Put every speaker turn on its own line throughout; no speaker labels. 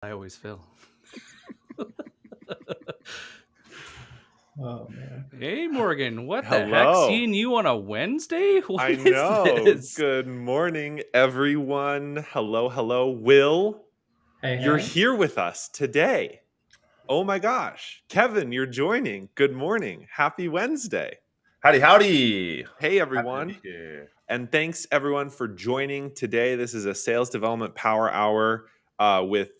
I always fail.
Oh man.
Hey Morgan, what the heck?
Hello.
Seeing you on a Wednesday? What
I
is
know.
this?
Good morning, everyone. Hello. Will,
Hey,
you're
hey.
here with us today. Oh my gosh. Kevin, you're joining. Good morning. Happy Wednesday.
Howdy.
Hey,
Happy
everyone.
to be here.
And thanks, everyone, for joining today. This is a Sales Development Power Hour with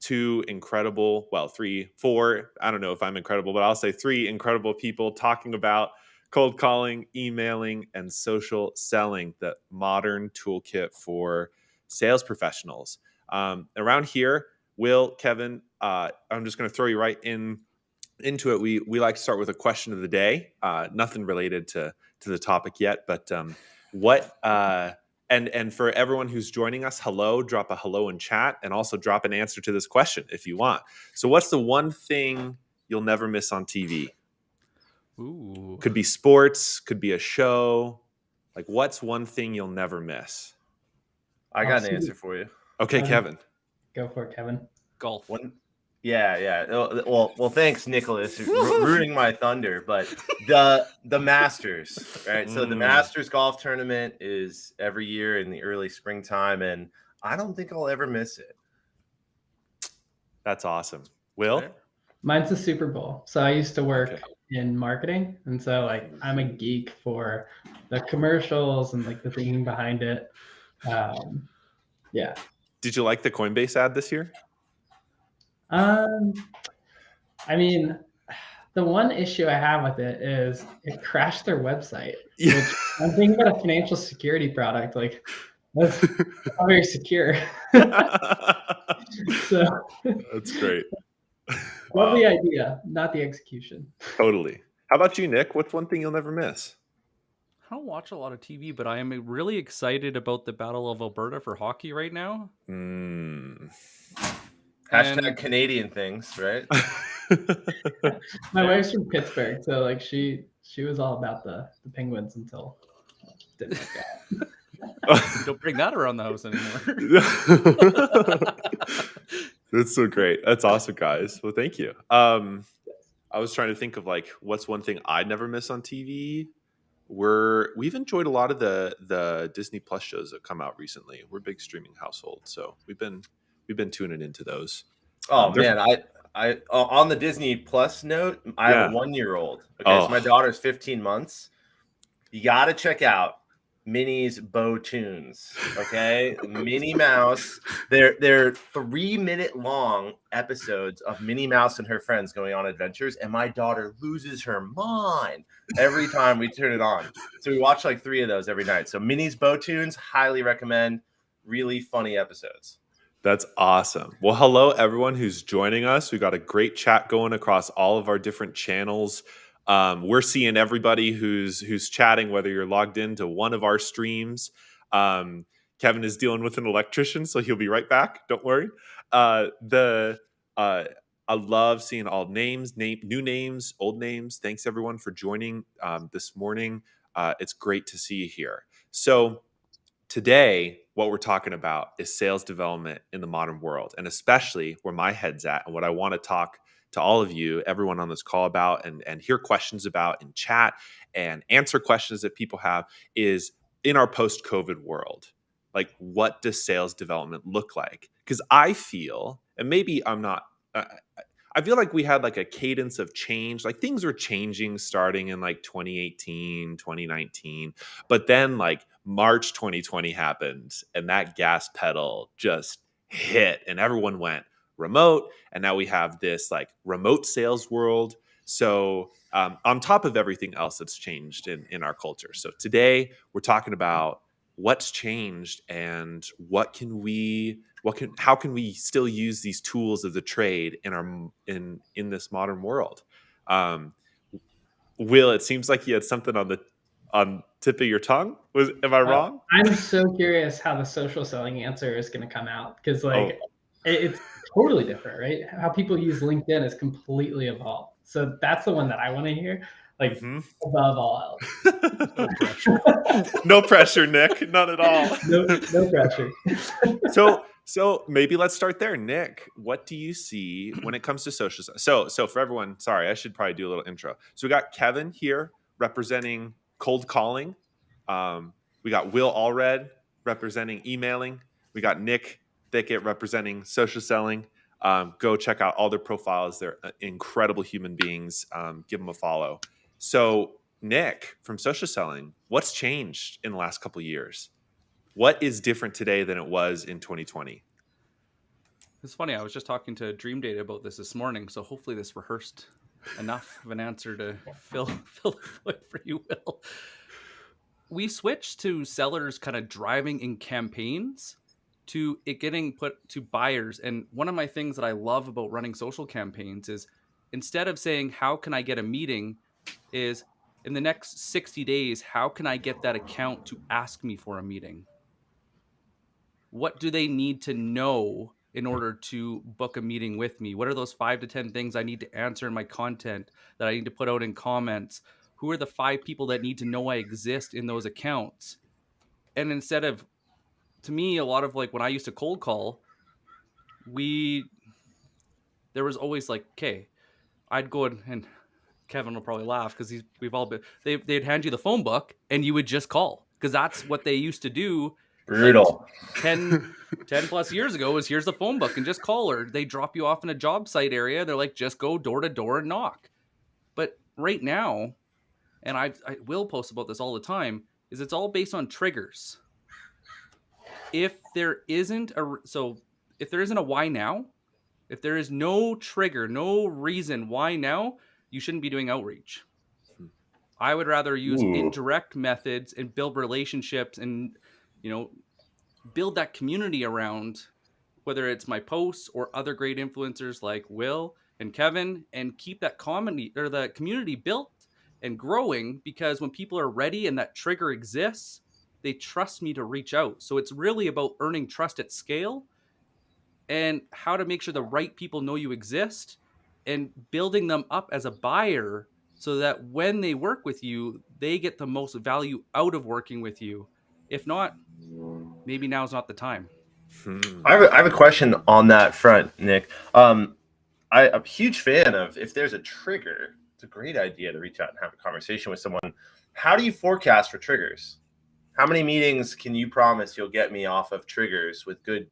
two incredible, well, three, four, I don't know if I'm incredible, but I'll say three incredible people talking about cold calling, emailing, and social selling, the modern toolkit for sales professionals. Around here, Will, Kevin, I'm just going to throw you right into it. We like to start with a question of the day, nothing related to the topic yet, but what and for everyone who's joining us, hello, drop a hello in chat, and also drop an answer to this question if you want. So what's the one thing you'll never miss on TV?
Ooh.
Could be sports, could be a show. Like, what's one thing you'll never miss?
I got an answer for you.
Okay, Kevin.
Go for it, Kevin.
Golf.
Yeah. Well, thanks, Nicholas, rooting my thunder. But the Masters, right? So the Masters golf tournament is every year in the early springtime, and I don't think I'll ever miss it.
That's awesome. Will?
Right?
Mine's the Super Bowl. So I used to work in marketing, and so I'm a geek for the commercials and the thinking behind it. Yeah.
Did you like the Coinbase ad this year?
I mean, the one issue I have with it is it crashed their website.
Yeah.
Which I'm thinking about a financial security product. That's not very secure. So
that's great.
Love the idea, not the execution.
Totally. How about you, Nick? What's one thing you'll never miss?
I don't watch a lot of TV, but I am really excited about the Battle of Alberta for hockey right now.
Hashtag Canadian things, right?
My wife's from Pittsburgh, so she was all about the Penguins until didn't like that.
Don't bring that around the house anymore.
That's so great. That's awesome, guys. Well, thank you. I was trying to think of what's one thing I'd never miss on TV. We've enjoyed a lot of the Disney Plus shows that come out recently. We're a big streaming household, so we've been tuning into those.
Oh man, I on the Disney Plus note, I have a 1-year-old. Okay, so my daughter's 15 months. You got to check out Minnie's Bow Tunes. Okay, Minnie Mouse. They're 3-minute long episodes of Minnie Mouse and her friends going on adventures, and my daughter loses her mind every time we turn it on. So we watch 3 of those every night. So Minnie's Bow Tunes, highly recommend. Really funny episodes.
That's awesome. Well, hello, everyone who's joining us. We got a great chat going across all of our different channels. We're seeing everybody who's chatting, whether you're logged into one of our streams. Kevin is dealing with an electrician, so he'll be right back. Don't worry. I love seeing all names, new names, old names. Thanks, everyone, for joining this morning. It's great to see you here. So today, what we're talking about is sales development in the modern world, and especially where my head's at and what I want to talk to all of you, everyone on this call about, and hear questions about in chat and answer questions that people have is in our post-COVID world. What does sales development look like? Because I feel, and maybe I'm not, I feel like we had a cadence of change. Things were changing starting in 2018, 2019. But then March 2020 happened and that gas pedal just hit and everyone went remote. And now we have this remote sales world. So on top of everything else that's changed in our culture. So today we're talking about what's changed and how can we still use these tools of the trade in this modern world? Will, it seems like you had something on tip of your tongue. Am I wrong?
I'm so curious how the social selling answer is going to come out because it's totally different, right? How people use LinkedIn is completely evolved. So that's the one that I want to hear. Above all else.
No pressure, Nick. None at all.
No pressure.
So So maybe let's start there. Nick, what do you see when it comes to social? So for everyone, sorry, I should probably do a little intro. So we got Kevin here representing cold calling. We got Will Allred representing emailing. We got Nick Thicket representing social selling. Go check out all their profiles. They're incredible human beings. Give them a follow. So Nick from social selling, what's changed in the last couple of years? What is different today than it was in 2020?
It's funny. I was just talking to Dream Data about this morning, so hopefully this rehearsed enough of an answer to fill the void for you, Will. We switched to sellers kind of driving in campaigns to it getting put to buyers. And one of my things that I love about running social campaigns is instead of saying, how can I get a meeting, is in the next 60 days, how can I get that account to ask me for a meeting? What do they need to know in order to book a meeting with me? What are those 5 to 10 things I need to answer in my content that I need to put out in comments? Who are the 5 people that need to know I exist in those accounts? And instead of, to me, a lot of like when I used to cold call, there was always like, okay, I'd go and Kevin will probably laugh because we've all been, they'd hand you the phone book and you would just call because that's what they used to do.
Brutal.
Like 10 plus years ago was here's the phone book and just call her. They drop you off in a job site area. They're like, just go door to door and knock. But right now, and I will post about this all the time, is it's all based on triggers. If there isn't a why now, if there is no trigger, no reason why now, you shouldn't be doing outreach. I would rather use indirect methods and build relationships and, build that community around, whether it's my posts or other great influencers like Will and Kevin, and keep that community built and growing, because when people are ready and that trigger exists, they trust me to reach out. So it's really about earning trust at scale and how to make sure the right people know you exist and building them up as a buyer so that when they work with you, they get the most value out of working with you. If not, maybe now's not the time.
I have a question on that front, Nick. I'm a huge fan of, if there's a trigger, it's a great idea to reach out and have a conversation with someone. How do you forecast for triggers? How many meetings can you promise you'll get me off of triggers with good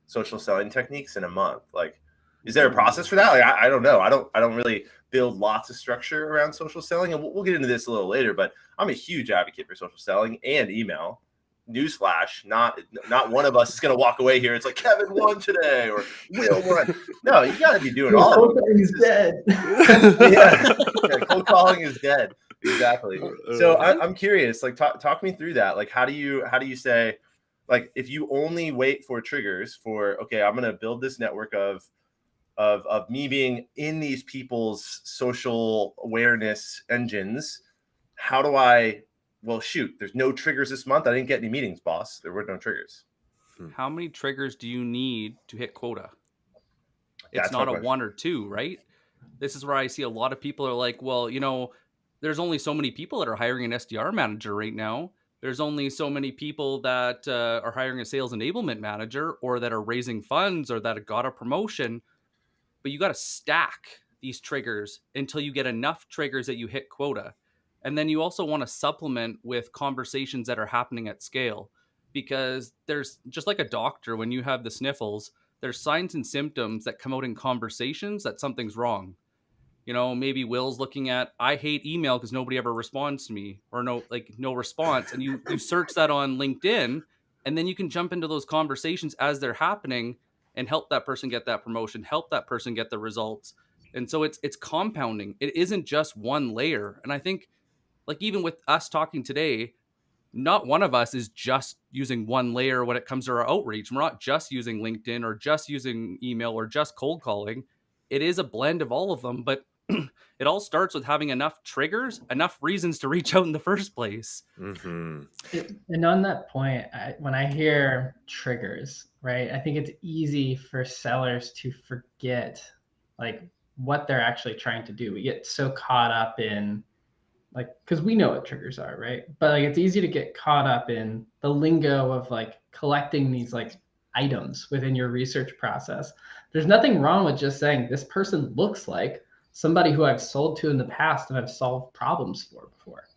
social selling techniques in a month? Like, is there a process for that? Like, I don't know. I don't really build lots of structure around social selling, and we'll get into this a little later, but I'm a huge advocate for social selling and email. Newsflash, not one of us is going to walk away here. It's like Kevin won today or Will won. No, you got to be doing all of it.
Cold calling is dead.
Yeah, cold calling is dead. Exactly. So I'm curious, like talk me through that. Like, how do you say, like, if you only wait for triggers for, okay, I'm going to build this network of me being in these people's social awareness engines, how do I, well, shoot, there's no triggers this month. I didn't get any meetings, boss. There were no triggers.
How many triggers do you need to hit quota? It's
That's
not a 1 or 2, right? This is where I see a lot of people are like, well, there's only so many people that are hiring an SDR manager right now. There's only so many people that are hiring a sales enablement manager or that are raising funds or that got a promotion. But you got to stack these triggers until you get enough triggers that you hit quota. And then you also want to supplement with conversations that are happening at scale, because there's just like a doctor, when you have the sniffles, there's signs and symptoms that come out in conversations that something's wrong. Maybe Will's looking at, I hate email because nobody ever responds to me, or no response. And you search that on LinkedIn, and then you can jump into those conversations as they're happening and help that person get that promotion, help that person get the results. And so it's compounding. It isn't just one layer. And I think, like, even with us talking today, not one of us is just using one layer when it comes to our outreach. We're not just using LinkedIn or just using email or just cold calling. It is a blend of all of them, but it all starts with having enough triggers, enough reasons to reach out in the first place.
Mm-hmm. And on that point, when I hear triggers, right, I think it's easy for sellers to forget like what they're actually trying to do. We get so caught up in, like, because we know what triggers are, right? But like, it's easy to get caught up in the lingo of like collecting these like items within your research process. There's nothing wrong with just saying this person looks like somebody who I've sold to in the past and I've solved problems for before,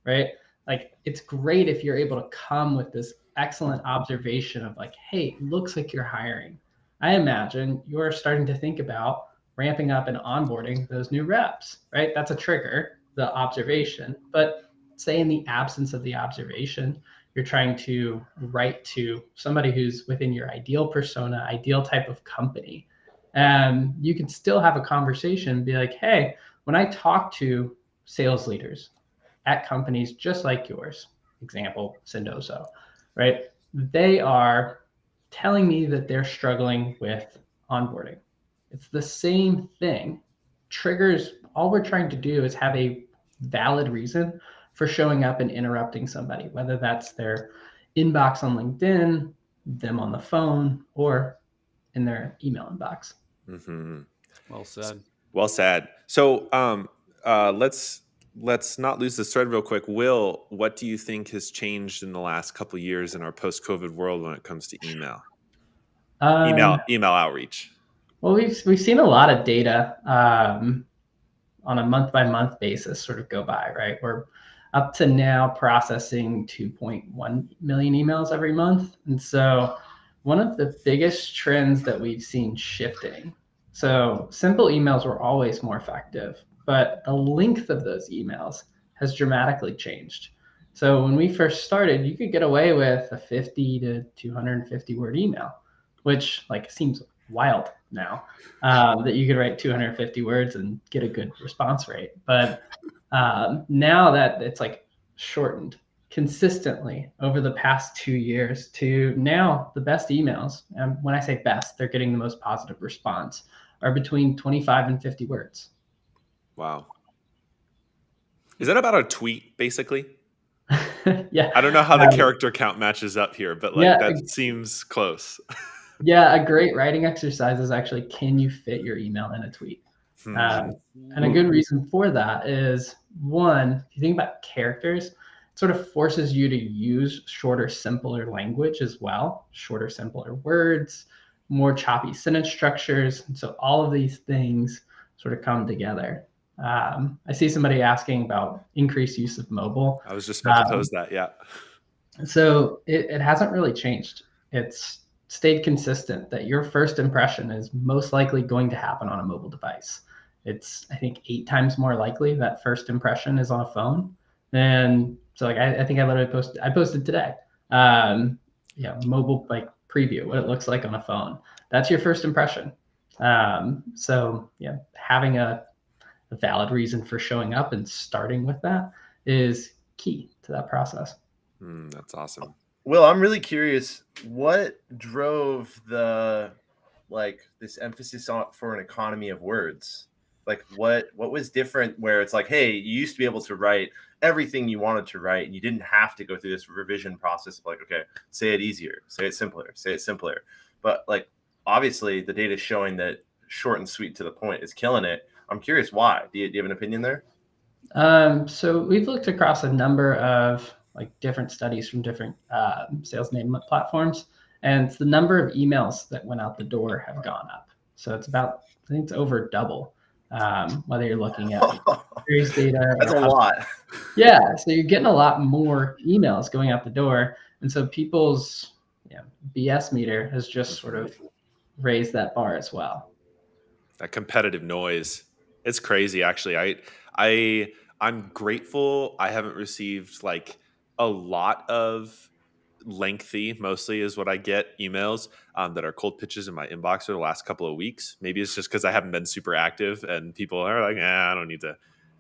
right? Like it's great if you're able to come with this excellent observation of like, hey, it looks like you're hiring. I imagine you're starting to think about ramping up and onboarding those new reps, right? That's a trigger, the observation. But say in the absence of the observation, you're trying to write to somebody who's within your ideal persona, ideal type of company. And you can still have a conversation and be like, hey, when I talk to sales leaders at companies just like yours, example, Sendoso, right? They are telling me that they're struggling with onboarding. It's the same thing. Triggers, all we're trying to do is have a valid reason for showing up and interrupting somebody, whether that's their inbox on LinkedIn, them on the phone, or in their email inbox.
Mm-hmm.
Well said.
Well said. So let's not lose this thread real quick. Will, what do you think has changed in the last couple of years in our post-COVID world when it comes to email? Email outreach.
Well, we've seen a lot of data on a month-by-month basis sort of go by, right? We're up to now processing 2.1 million emails every month. And so one of the biggest trends that we've seen shifting. So simple emails were always more effective, but the length of those emails has dramatically changed. So when we first started, you could get away with a 50 to 250 word email, which like seems wild now that you could write 250 words and get a good response rate. But now that it's like shortened consistently over the past 2 years to now the best emails, and when I say best, they're getting the most positive response, are between 25 and 50 words.
Wow. Is that about a tweet, basically?
Yeah.
I don't know how the character count matches up here, but like that seems close.
Yeah, a great writing exercise is actually, can you fit your email in a tweet? And a good reason for that is, one, if you think about characters, it sort of forces you to use shorter, simpler language as well, shorter, simpler words, more choppy sentence structures. And so all of these things sort of come together. I see somebody asking about increased use of mobile.
I was just about to pose that, yeah.
So it hasn't really changed. It's stayed consistent that your first impression is most likely going to happen on a mobile device. It's, I think, 8 times more likely that first impression is on a phone. And so like I think I literally posted today. Mobile like preview, what it looks like on a phone. That's your first impression. So yeah, having a valid reason for showing up and starting with that is key to that process.
That's awesome.
Will, I'm really curious, what drove this emphasis on for an economy of words? Like what was different where it's like, hey, you used to be able to write everything you wanted to write and you didn't have to go through this revision process of like, okay, say it easier, say it simpler. But like obviously the data is showing that short and sweet to the point is killing it. I'm curious why. Do you have an opinion there?
So we've looked across a number of like different studies from different sales enablement platforms, and the number of emails that went out the door have gone up. So it's about, I think it's over double, whether you're looking at series data.
That's a lot.
Yeah, so you're getting a lot more emails going out the door, and so people's BS meter has just sort of raised that bar as well.
That competitive noise, it's crazy. Actually, I'm grateful I haven't received like a lot of lengthy, mostly is what I get, emails that are cold pitches in my inbox for the last couple of weeks. Maybe it's just because I haven't been super active and people are like, I don't need to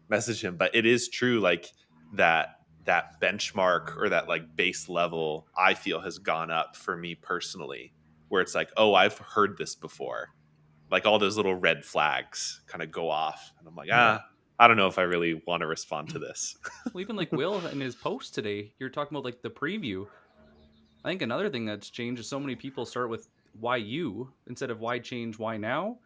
message him. But it is true, like that benchmark or that like base level, I feel has gone up for me personally, where it's like, oh, I've heard this before. Like all those little red flags kind of go off. And I'm like, I don't know if I really want to respond to this.
Well, even like Will in his post today, you're talking about like the preview. I think another thing that's changed is so many people start with why you instead of why change, why now.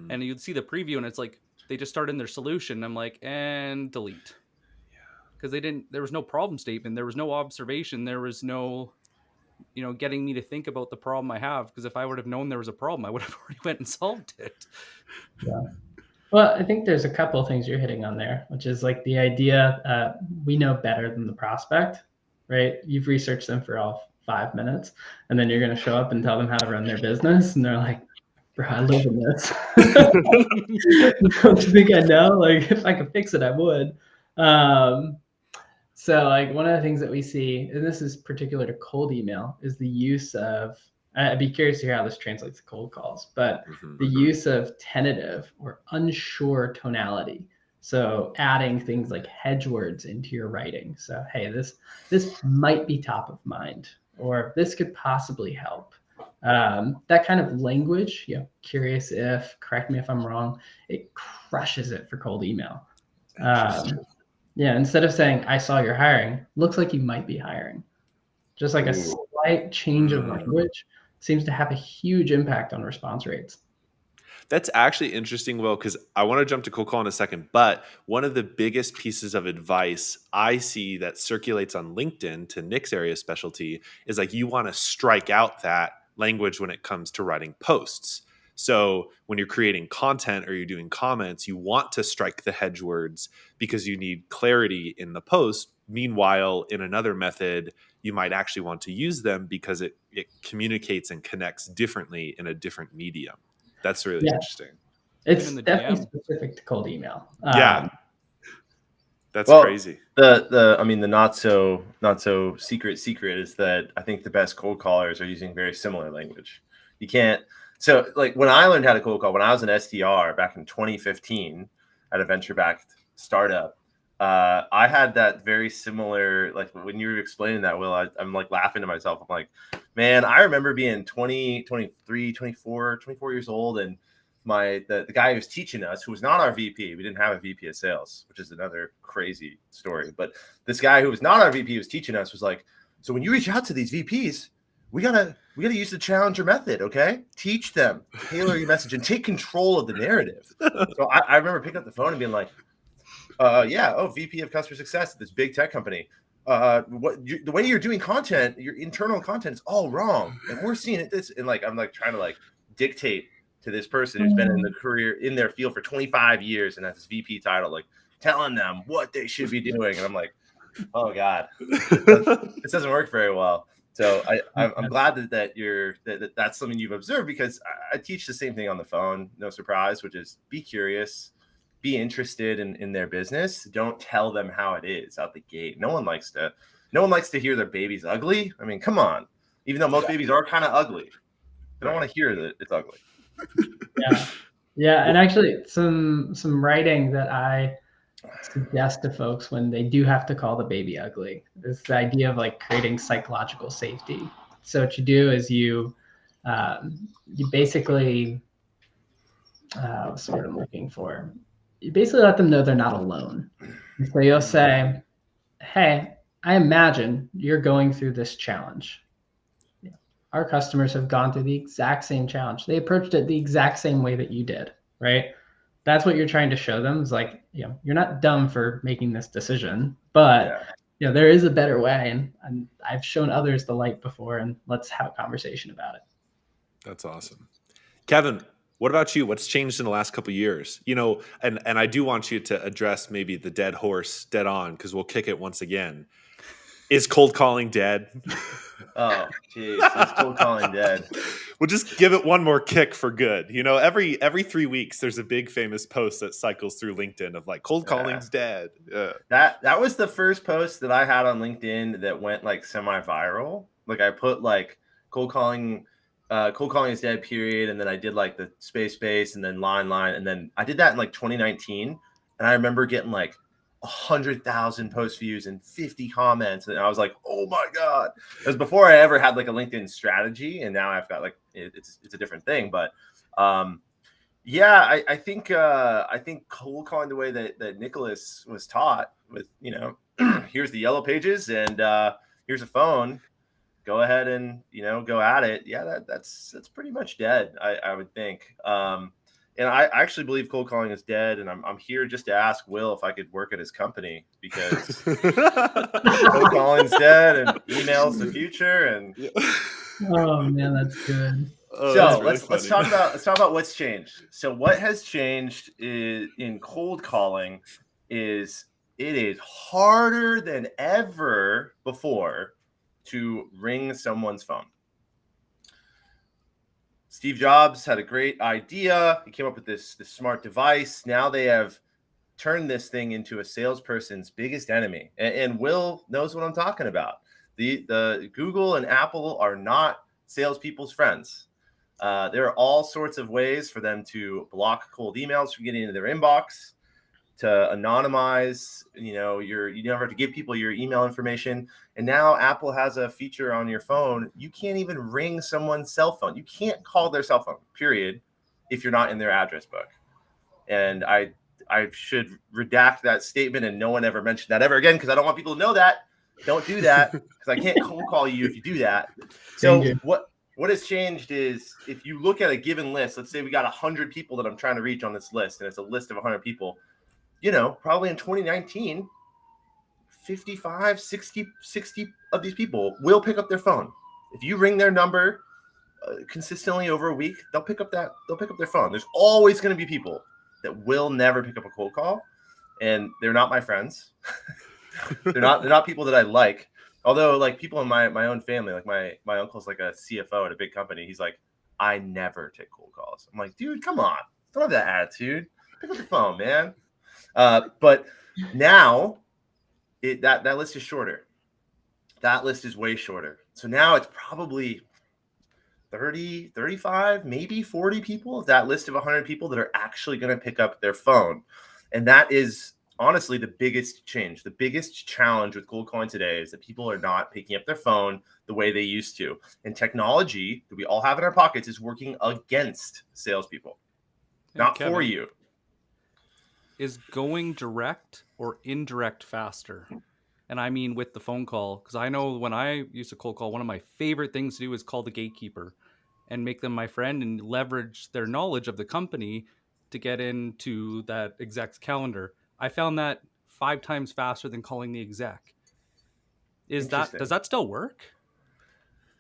And you'd see the preview and it's like they just start in their solution. I'm like, and delete. Because there was no problem statement. There was no observation. There was no getting me to think about the problem I have. Because if I would have known there was a problem, I would have already went and solved it.
Yeah. Well, I think there's a couple of things you're hitting on there, which is like the idea we know better than the prospect, right? You've researched them for all 5 minutes, and then you're going to show up and tell them how to run their business, and they're like, "Bro, I live in this. Don't you think I know? Like, if I could fix it, I would." So, like, one of the things that we see, and this is particular to cold email, is the use of. I'd be curious to hear how this translates to cold calls, but the use of tentative or unsure tonality. So adding things like hedge words into your writing. So, hey, this might be top of mind, or this could possibly help. That kind of language, curious if, correct me if I'm wrong, it crushes it for cold email. Instead of saying, I saw you're hiring, looks like you might be hiring. Just like a slight change of language seems to have a huge impact on response rates.
That's actually interesting, Will, because I want to jump to cold call in a second. But one of the biggest pieces of advice I see that circulates on LinkedIn, to Nick's area of specialty, is like you want to strike out that language when it comes to writing posts. So when you're creating content or you're doing comments, you want to strike the hedge words because you need clarity in the post. Meanwhile, in another method, you might actually want to use them because it communicates and connects differently in a different medium. That's really interesting.
It's definitely specific to cold email.
That's crazy.
The not so secret is that I think the best cold callers are using very similar language. You can't. So like when I learned how to cold call, when I was an SDR back in 2015 at a venture-backed startup, I had that very similar, like when you were explaining that, Will, I'm like laughing to myself. I'm like, man, I remember being 20, 23, 24 years old. And the guy who was teaching us, who was not our VP, we didn't have a VP of sales, which is another crazy story. But this guy who was not our VP who was teaching us was like, so when you reach out to these VPs, we gotta use the challenger method, okay? Teach them, tailor your message, and take control of the narrative. So I remember picking up the phone and being like, VP of customer success at this big tech company. The way you're doing content, your internal content is all wrong, and we're seeing it this. And like I'm like trying to like dictate to this person who's been in their field for 25 years and has this VP title, like telling them what they should be doing. And I'm like, oh God, this doesn't work very well. So I'm glad that that's something you've observed, because I teach the same thing on the phone, no surprise, which is be curious, be interested in their business. Don't tell them how it is out the gate. No one likes to hear their baby's ugly. I mean, come on. Even though most babies are kind of ugly, they don't want to hear that it's ugly.
Yeah. And actually some writing that I suggest to folks when they do have to call the baby ugly is the idea of like creating psychological safety. So what you do is you basically what's the word I'm looking for? You basically let them know they're not alone. So you'll say, hey, I imagine you're going through this challenge. Our customers have gone through the exact same challenge. They approached it the exact same way that you did, right? That's what you're trying to show them, is like, you're not dumb for making this decision, but there is a better way. And I've shown others the light before, and let's have a conversation about it.
That's awesome. Kevin, what about you? What's changed in the last couple of years? And I do want you to address maybe the dead horse dead on, because we'll kick it once again. Is cold calling dead?
Oh, geez. Is cold calling dead?
We'll just give it one more kick for good. Every 3 weeks, there's a big famous post that cycles through LinkedIn of like, cold calling's dead.
That was the first post that I had on LinkedIn that went like semi-viral. Like I put like cold calling is dead, period. And then I did like the space, and then line. And then I did that in like 2019. And I remember getting like 100,000 post views and 50 comments. And I was like, oh my God. It was before I ever had like a LinkedIn strategy. And now I've got like, it's a different thing. But I think cold calling the way that Nicholas was taught with, here's the yellow pages and here's a phone. Go ahead and, go at it. Yeah, that's pretty much dead, I would think. And I actually believe cold calling is dead. And I'm here just to ask Will if I could work at his company, because cold calling's dead and email's the future. And
oh man, that's good.
So let's talk about what's changed. So what has changed in cold calling is it is harder than ever before to ring someone's phone. Steve Jobs had a great idea. He came up with this smart device. Now they have turned this thing into a salesperson's biggest enemy. And Will knows what I'm talking about. The Google and Apple are not salespeople's friends. There are all sorts of ways for them to block cold emails from getting into their inbox, to anonymize, you never have to give people your email information. And now Apple has a feature on your phone. You can't even ring someone's cell phone. You can't call their cell phone, period, if you're not in their address book. And I should redact that statement and no one ever mentioned that ever again, because I don't want people to know that. Don't do that, because I can't cold call you if you do that. So what has changed is, if you look at a given list, let's say we got 100 people that I'm trying to reach on this list, and it's a list of 100 people, probably in 2019, 55, 60 of these people will pick up their phone. If you ring their number consistently over a week, they'll pick up their phone. There's always going to be people that will never pick up a cold call, and they're not my friends. they're not people that I like. Although, like, people in my own family, like my uncle's like a CFO at a big company. He's like, I never take cold calls. I'm like, dude, come on. Don't have that attitude. Pick up the phone, man. But now that list is shorter. That list is way shorter. So now it's probably 30, 35, maybe 40 people of that list of 100 people that are actually going to pick up their phone. And that is honestly the biggest change. The biggest challenge with cold calling today is that people are not picking up their phone the way they used to. And technology that we all have in our pockets is working against salespeople, not
Kevin,
for you.
Is going direct or indirect faster? And I mean with the phone call, because I know when I used to cold call, one of my favorite things to do is call the gatekeeper and make them my friend and leverage their knowledge of the company to get into that exec's calendar. I found that 5 times faster than calling the exec. Does that still work?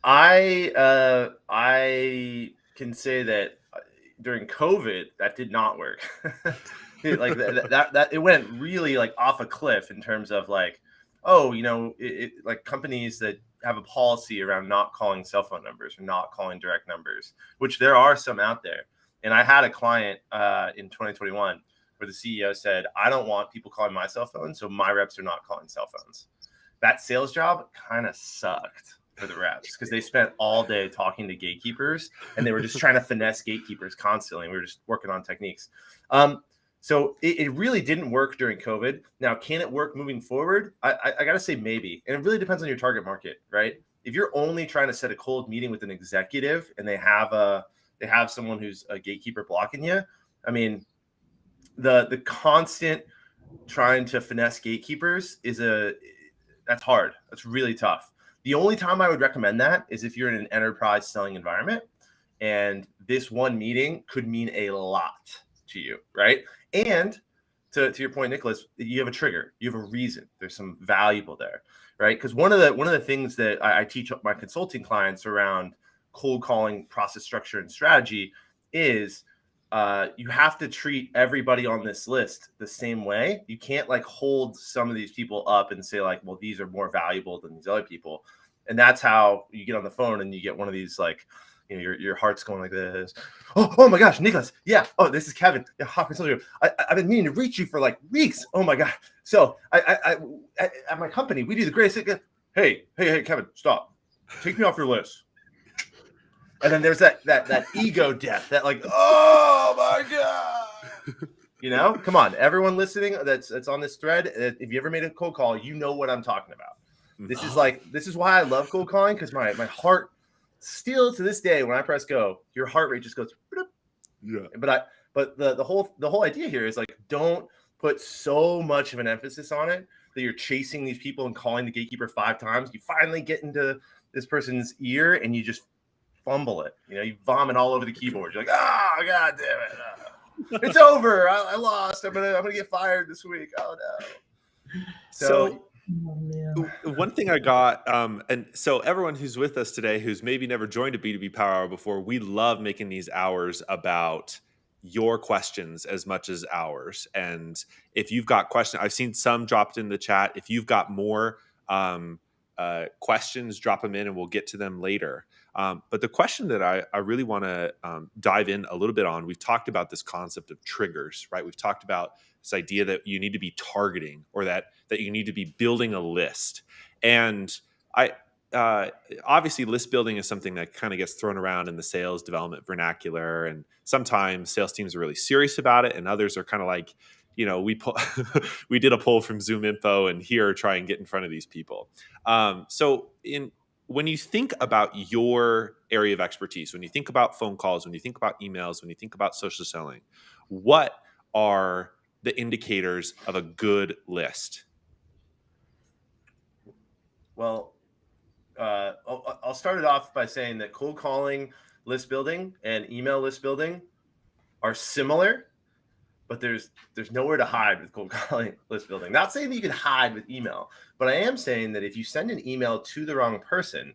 I can say that during COVID, that did not work. Like that it went really like off a cliff in terms of like, like companies that have a policy around not calling cell phone numbers or not calling direct numbers, which there are some out there. And I had a client in 2021 where the CEO said, I don't want people calling my cell phone, so my reps are not calling cell phones. That sales job kind of sucked for the reps because they spent all day talking to gatekeepers and they were just trying to finesse gatekeepers constantly. We were just working on techniques. So it really didn't work during COVID. Now, can it work moving forward? I got to say maybe. And it really depends on your target market, right? If you're only trying to set a cold meeting with an executive and they have someone who's a gatekeeper blocking you, I mean, the constant trying to finesse gatekeepers that's hard. That's really tough. The only time I would recommend that is if you're in an enterprise selling environment and this one meeting could mean a lot to you, right? And to your point, Nicholas, you have a trigger, you have a reason. There's some valuable there, right? Because one of the things that I teach my consulting clients around cold calling process structure and strategy is you have to treat everybody on this list the same way. You can't like hold some of these people up and say like, well, these are more valuable than these other people. And that's how you get on the phone and you get one of these like, your heart's going like this. Oh my gosh, Nicholas. Yeah. Oh, this is Kevin. Yeah, I've been meaning to reach you for like weeks. Oh my God. So I at my company, we do the greatest. Hey, Kevin, stop. Take me off your list. And then there's that ego death, that like, oh my God. Come on, everyone listening that's on this thread. If you ever made a cold call, you know what I'm talking about. This is why I love cold calling, because my heart still to this day, when I press go, your heart rate just goes. Yeah. But the whole idea here is like, don't put so much of an emphasis on it that you're chasing these people and calling the gatekeeper 5 times. You finally get into this person's ear and you just fumble it. You vomit all over the keyboard. You're like, oh God damn it. It's over. I lost. I'm gonna get fired this week. Oh no.
So
Oh,
one thing I got, and so everyone who's with us today, who's maybe never joined a B2B Power Hour before, we love making these hours about your questions as much as ours. And if you've got questions, I've seen some dropped in the chat. If you've got more questions, drop them in and we'll get to them later. But the question that I really want to dive in a little bit on, we've talked about this concept of triggers, right? We've talked about this idea that you need to be targeting, or that you need to be building a list. And obviously list building is something that kind of gets thrown around in the sales development vernacular. And sometimes sales teams are really serious about it, and others are kind of like, we did a poll from Zoom Info, and here try and get in front of these people. When you think about your area of expertise, when you think about phone calls, when you think about emails, when you think about social selling, what are the indicators of a good list?
Well, I'll start it off by saying that cold calling list building and email list building are similar, but there's nowhere to hide with cold calling list building. Not saying that you can hide with email, but I am saying that if you send an email to the wrong person,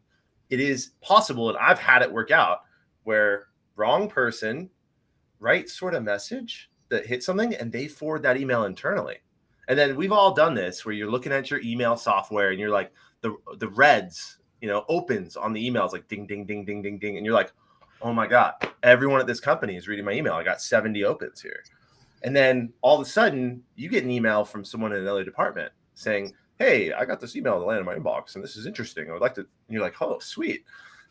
it is possible, and I've had it work out, where wrong person writes sort of message that hits something and they forward that email internally. And then we've all done this where you're looking at your email software and you're like, the reds, opens on the emails like ding, ding, ding, ding, ding, ding. And you're like, oh my God, everyone at this company is reading my email. I got 70 opens here. And then all of a sudden you get an email from someone in another department saying, hey, I got this email that landed in my inbox and this is interesting. I would like to, and you're like, oh, sweet.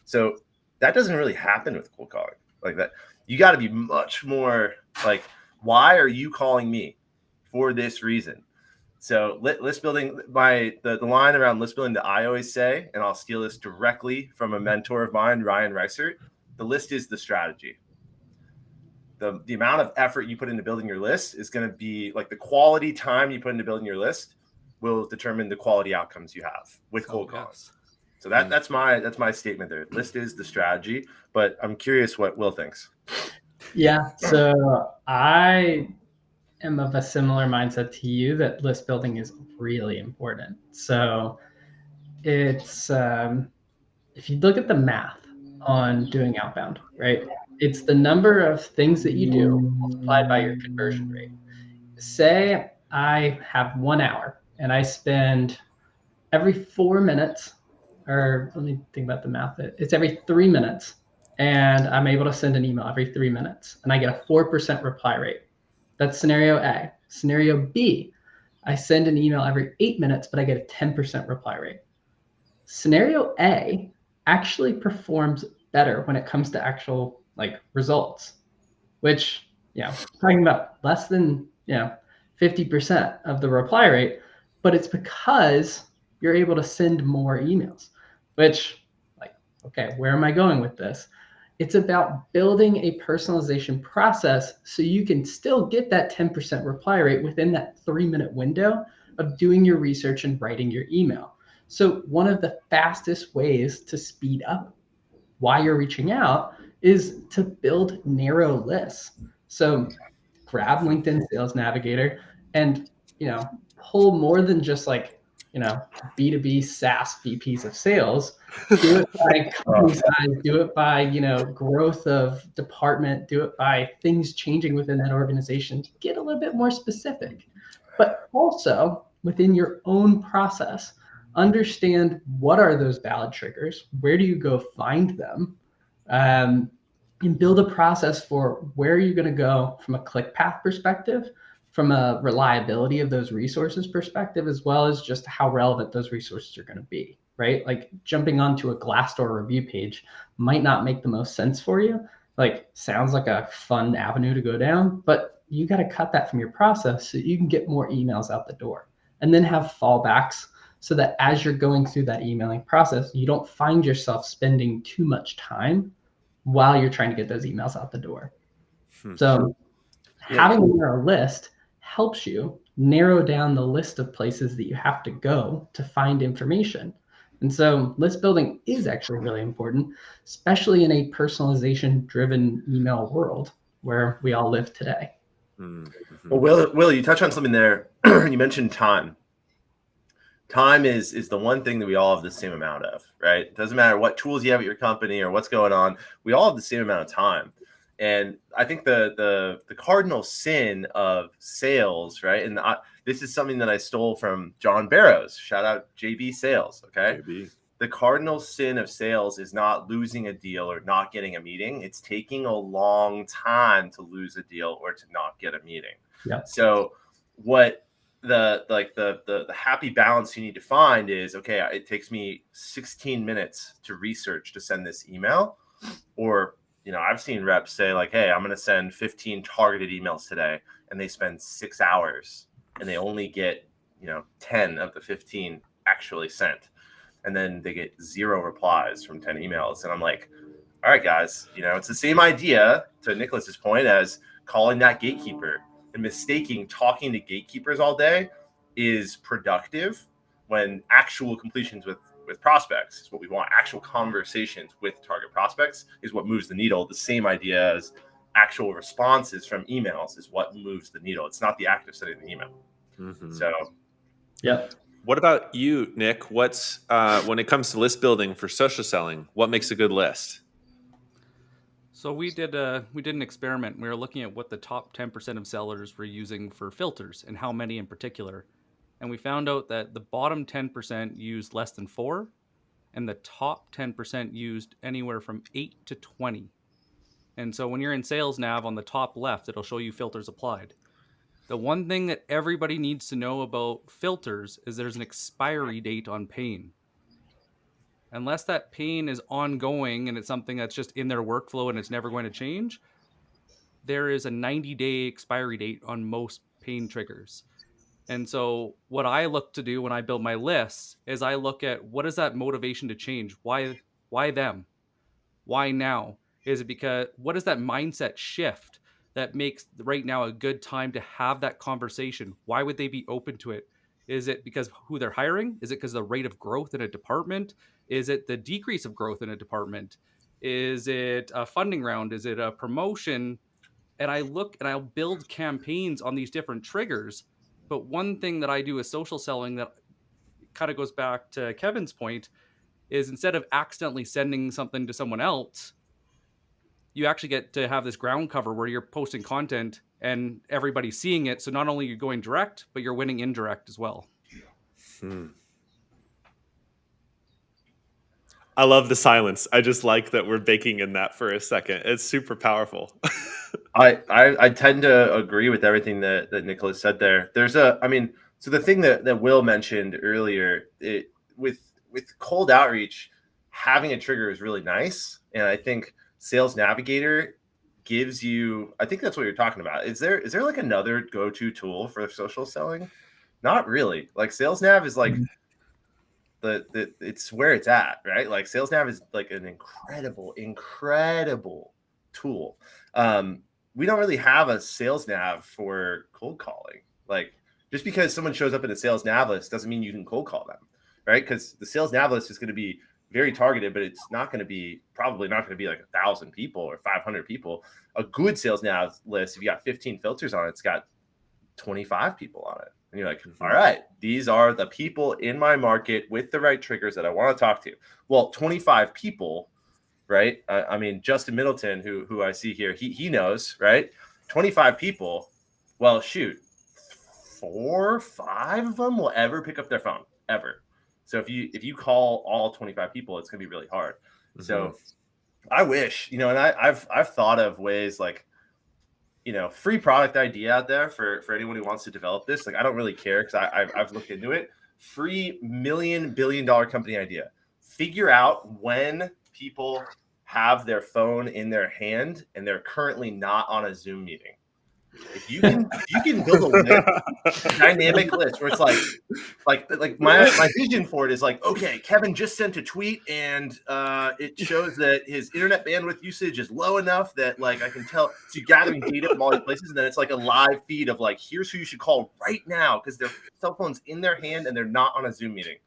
So that doesn't really happen with cold calling like that. You got to be much more like, why are you calling me? For this reason. So list building, the line around list building that I always say, and I'll steal this directly from a mentor of mine, Ryan Reiser, the list is the strategy. The amount of effort you put into building your list is going to be like the quality time you put into building your list will determine the quality outcomes you have with cold calls. So that's my statement there. List is the strategy, but I'm curious what Will thinks.
Yeah. So I am of a similar mindset to you that list building is really important. So it's if you look at the math on doing outbound, right? It's the number of things that you do multiplied by your conversion rate. Say I have 1 hour and I spend every 4 minutes, or let me think about the math. It's every 3 minutes, and I'm able to send an email every 3 minutes, and I get a 4% reply rate. That's scenario A. Scenario B, I send an email every 8 minutes, but I get a 10% reply rate. Scenario A actually performs better when it comes to actual results, which, talking about less than 50% of the reply rate, but it's because you're able to send more emails, which, okay, where am I going with this? It's about building a personalization process so you can still get that 10% reply rate within that 3-minute window of doing your research and writing your email. So one of the fastest ways to speed up why you're reaching out is to build narrow lists. So grab LinkedIn Sales Navigator and, pull more than just B2B SaaS VPs of sales. Do it by company size, do it by, growth of department, do it by things changing within that organization to get a little bit more specific. But also within your own process, understand what are those valid triggers, where do you go find them, and build a process for where are you going to go from a click path perspective, from a reliability of those resources perspective, as well as just how relevant those resources are going to be, right? Like jumping onto a Glassdoor review page might not make the most sense for you. Sounds like a fun avenue to go down, but you got to cut that from your process so you can get more emails out the door, and then have fallbacks so that as you're going through that emailing process, you don't find yourself spending too much time while you're trying to get those emails out the door. So having a narrow list helps you narrow down the list of places that you have to go to find information. And so list building is actually really important, especially in a personalization driven email world where we all live today.
Mm-hmm.
Well, Will, you touched on something there. You mentioned time. Time is the one thing that we all have the same amount of, right? It doesn't matter what tools you have at your company or what's going on. We all have the same amount of time. And I think the cardinal sin of sales, right? And this is something that I stole from John Barrows. Shout out JB Sales, okay?
JB.
The cardinal sin of sales is not losing a deal or not getting a meeting. It's taking a long time to lose a deal or to not get a meeting.
Yeah.
So what the happy balance you need to find is, okay, it takes me 16 minutes to research to send this email. Or, I've seen reps say like, hey, I'm going to send 15 targeted emails today, and they spend 6 hours and they only get, 10 of the 15 actually sent. And then they get 0 replies from 10 emails. And I'm like, all right, guys, it's the same idea, to Nicholas's point, as calling that gatekeeper. And mistaking talking to gatekeepers all day is productive, when actual completions with prospects is what we want. Actual conversations with target prospects is what moves the needle. The same idea as actual responses from emails is what moves the needle. It's not the act of sending the email.
Mm-hmm.
So,
yeah.
What about you, Nick? What's when it comes to list building for social selling, what makes a good list?
So we did an experiment. We were looking at what the top 10% of sellers were using for filters and how many in particular. And we found out that the bottom 10% used less than 4, and the top 10% used anywhere from 8 to 20. And so when you're in Sales Nav on the top left, it'll show you filters applied. The one thing that everybody needs to know about filters is there's an expiry date on pane. Unless that pane is ongoing and it's something that's just in their workflow and it's never going to change, there is a 90-day expiry date on most pane triggers. And so what I look to do when I build my lists is I look at what is that motivation to change? Why them? Why now? Is it because what is that mindset shift that makes right now a good time to have that conversation? Why would they be open to it? Is it because who they're hiring? Is it because the rate of growth in a department? Is it the decrease of growth in a department? Is it a funding round? Is it a promotion? And I look and I'll build campaigns on these different triggers. But one thing that I do with social selling that kind of goes back to Kevin's point is instead of accidentally sending something to someone else, you actually get to have this ground cover where you're posting content and everybody's seeing it. So not only you're going direct, but you're winning indirect as well.
I love the silence. I just like that we're baking in that for a second. It's super powerful.
I tend to agree with everything that Nicholas said there. So the thing that Will mentioned earlier, with cold outreach, having a trigger is really nice. And I think Sales Navigator gives you, I think that's what you're talking about. Is there like another go-to tool for social selling? Not really. Like Sales Nav is like it's where it's at, right? Like Sales Nav is like an incredible tool. We don't really have a Sales Nav for cold calling. Like just because someone shows up in a Sales Nav list doesn't mean you can cold call them, right? Because the Sales Nav list is going to be very targeted, but it's probably not going to be like 1,000 people or 500 people. A good Sales Nav list, if you got 15 filters on it, it's got 25 people on it. And you're like, all right, these are the people in my market with the right triggers that I want to talk to. Well, 25 people, right? I mean, Justin Middleton, who I see here, he knows, right? 25 people. Well, shoot, 4 or 5 of them will ever pick up their phone, ever. So if you call all 25 people, it's going to be really hard. Mm-hmm. So I wish, and I've thought of ways like, free product idea out there for anyone who wants to develop this. Like, I don't really care because I've looked into it. Free $1 billion company idea. Figure out when people have their phone in their hand and they're currently not on a Zoom meeting. If you can build a dynamic list where it's like my vision for it is like, okay, Kevin just sent a tweet and it shows that his internet bandwidth usage is low enough that like I can tell. So you're gathering data from all these places, and then it's like a live feed of like, here's who you should call right now because their cell phone's in their hand and they're not on a Zoom meeting.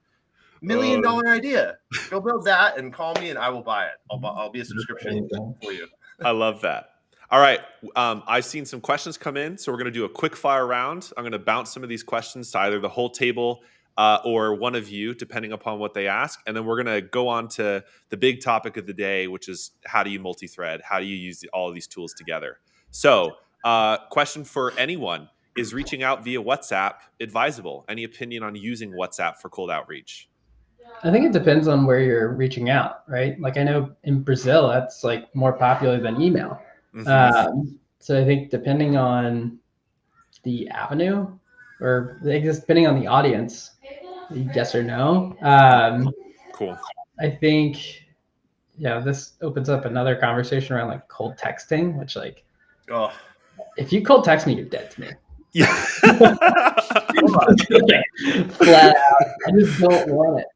$1 million idea. Go build that and call me and I will buy it. I'll be a subscription for you.
I love that. All right. I've seen some questions come in, so we're going to do a quick fire round. I'm going to bounce some of these questions to either the whole table or one of you, depending upon what they ask. And then we're going to go on to the big topic of the day, which is how do you multi-thread? How do you use all of these tools together? So question for anyone, is reaching out via WhatsApp advisable? Any opinion on using WhatsApp for cold outreach?
I think it depends on where you're reaching out, right? Like I know in Brazil, that's like more popular than email. So I think depending on the avenue or depending on the audience, yes or no.
Cool.
I think, this opens up another conversation around like cold texting, which like, if you cold text me, you're dead to me.
Yeah.
Flat out. I just don't want it.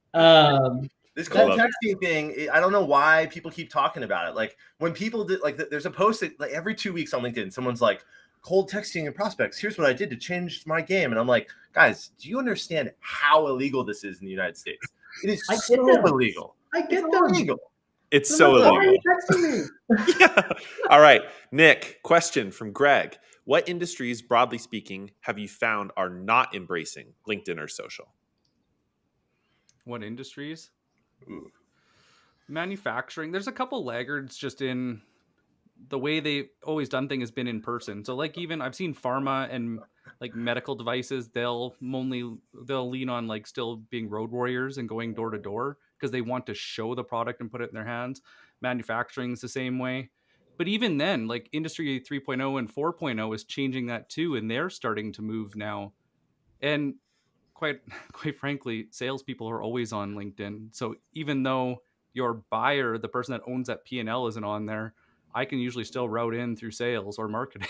This cold texting thing, I don't know why people keep talking about it. Like when people did, like there's a post that, like every 2 weeks on LinkedIn, someone's like, cold texting and prospects, here's what I did to change my game. And I'm like, guys, do you understand how illegal this is in the United States? It is so illegal.
I get them.
Illegal. It's so illegal.
Why are you texting me?
Yeah. All right. Nick, question from Greg. What industries, broadly speaking, have you found are not embracing LinkedIn or social?
What industries? Ooh. Manufacturing. There's a couple laggards just in the way they've always done things has been in person. So like even I've seen pharma and like medical devices, they'll lean on like still being road warriors and going door to door because they want to show the product and put it in their hands. Manufacturing is the same way. But even then, like industry 3.0 and 4.0 is changing that too, and they're starting to move now. And quite frankly, salespeople are always on LinkedIn. So even though your buyer, the person that owns that P&L, isn't on there, I can usually still route in through sales or marketing.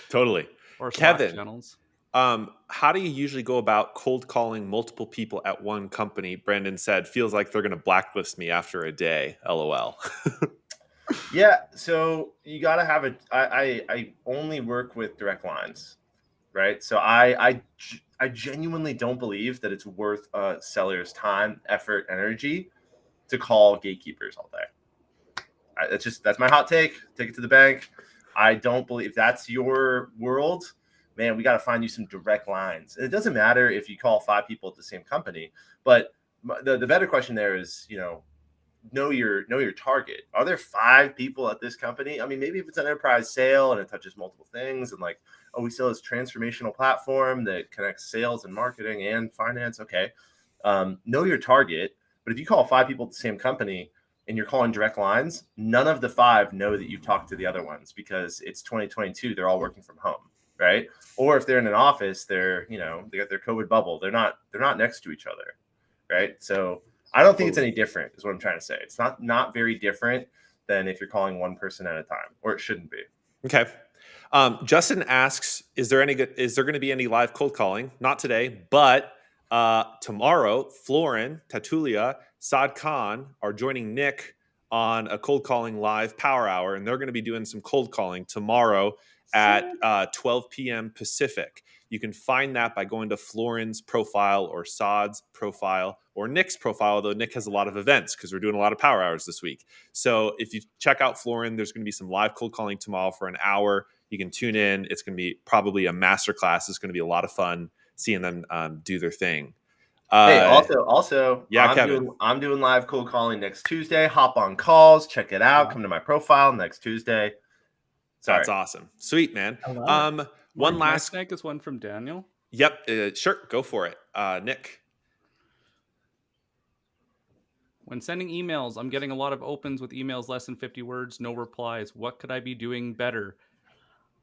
Totally.
Or Slack
Kevin,
channels.
How do you usually go about cold calling multiple people at one company? Brandon said, feels like they're going to blacklist me after a day. LOL.
Yeah. So you got to have I only work with direct lines, right? So I genuinely don't believe that it's worth a seller's time, effort, energy to call gatekeepers all day. That's my hot take. Take it to the bank. I don't believe that's your world, man. We got to find you some direct lines. And it doesn't matter if you call 5 people at the same company, but the better question there is, know your target. Are there 5 people at this company? I mean, maybe if it's an enterprise sale and it touches multiple things and like, oh, we sell this transformational platform that connects sales and marketing and finance. Okay. Know your target. But if you call 5 people at the same company and you're calling direct lines, none of the 5 know that you've talked to the other ones because it's 2022. They're all working from home, right? Or if they're in an office, they got their COVID bubble. They're not next to each other, right? So I don't think it's any different is what I'm trying to say. It's not very different than if you're calling one person at a time, or it shouldn't be.
Okay. Justin asks, is there going to be any live cold calling? Not today, but tomorrow, Florin, Tatulia, Saad Khan are joining Nick on a cold calling live power hour, and they're going to be doing some cold calling tomorrow at 12 p.m. Pacific. You can find that by going to Florin's profile or Saad's profile or Nick's profile, although Nick has a lot of events because we're doing a lot of power hours this week. So if you check out Florin, there's going to be some live cold calling tomorrow for an hour. You can tune in. It's going to be probably a masterclass. It's going to be a lot of fun seeing them do their thing.
Hey, also,
yeah, Kevin.
I'm doing live cold calling next Tuesday. Hop on calls, check it out. Come to my profile next Tuesday. Sorry.
That's awesome. Sweet, man. One last.
Can I snag one from Daniel?
Yep. Sure. Go for it. Nick.
When sending emails, I'm getting a lot of opens with emails less than 50 words, no replies. What could I be doing better?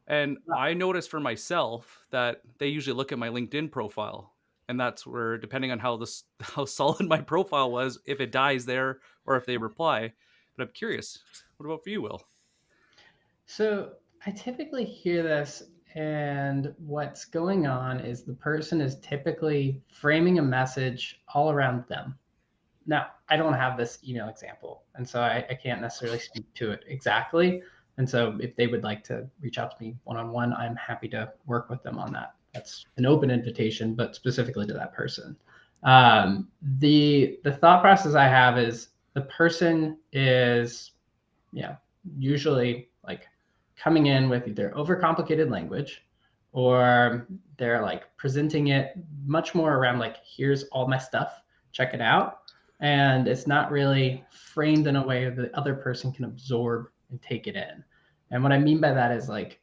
And I noticed for myself that they usually look at my LinkedIn profile. And that's where, depending on how solid my profile was, if it dies there or if they reply. But I'm curious, what about for you, Will?
So I typically hear this, and what's going on is the person is typically framing a message all around them. Now, I don't have this email example, and so I can't necessarily speak to it exactly. And so if they would like to reach out to me one-on-one, I'm happy to work with them on that. That's an open invitation, but specifically to that person. The thought process I have is the person is, usually like coming in with either overcomplicated language, or they're like presenting it much more around like, here's all my stuff, check it out. And it's not really framed in a way that the other person can absorb and take it in. And what I mean by that is like,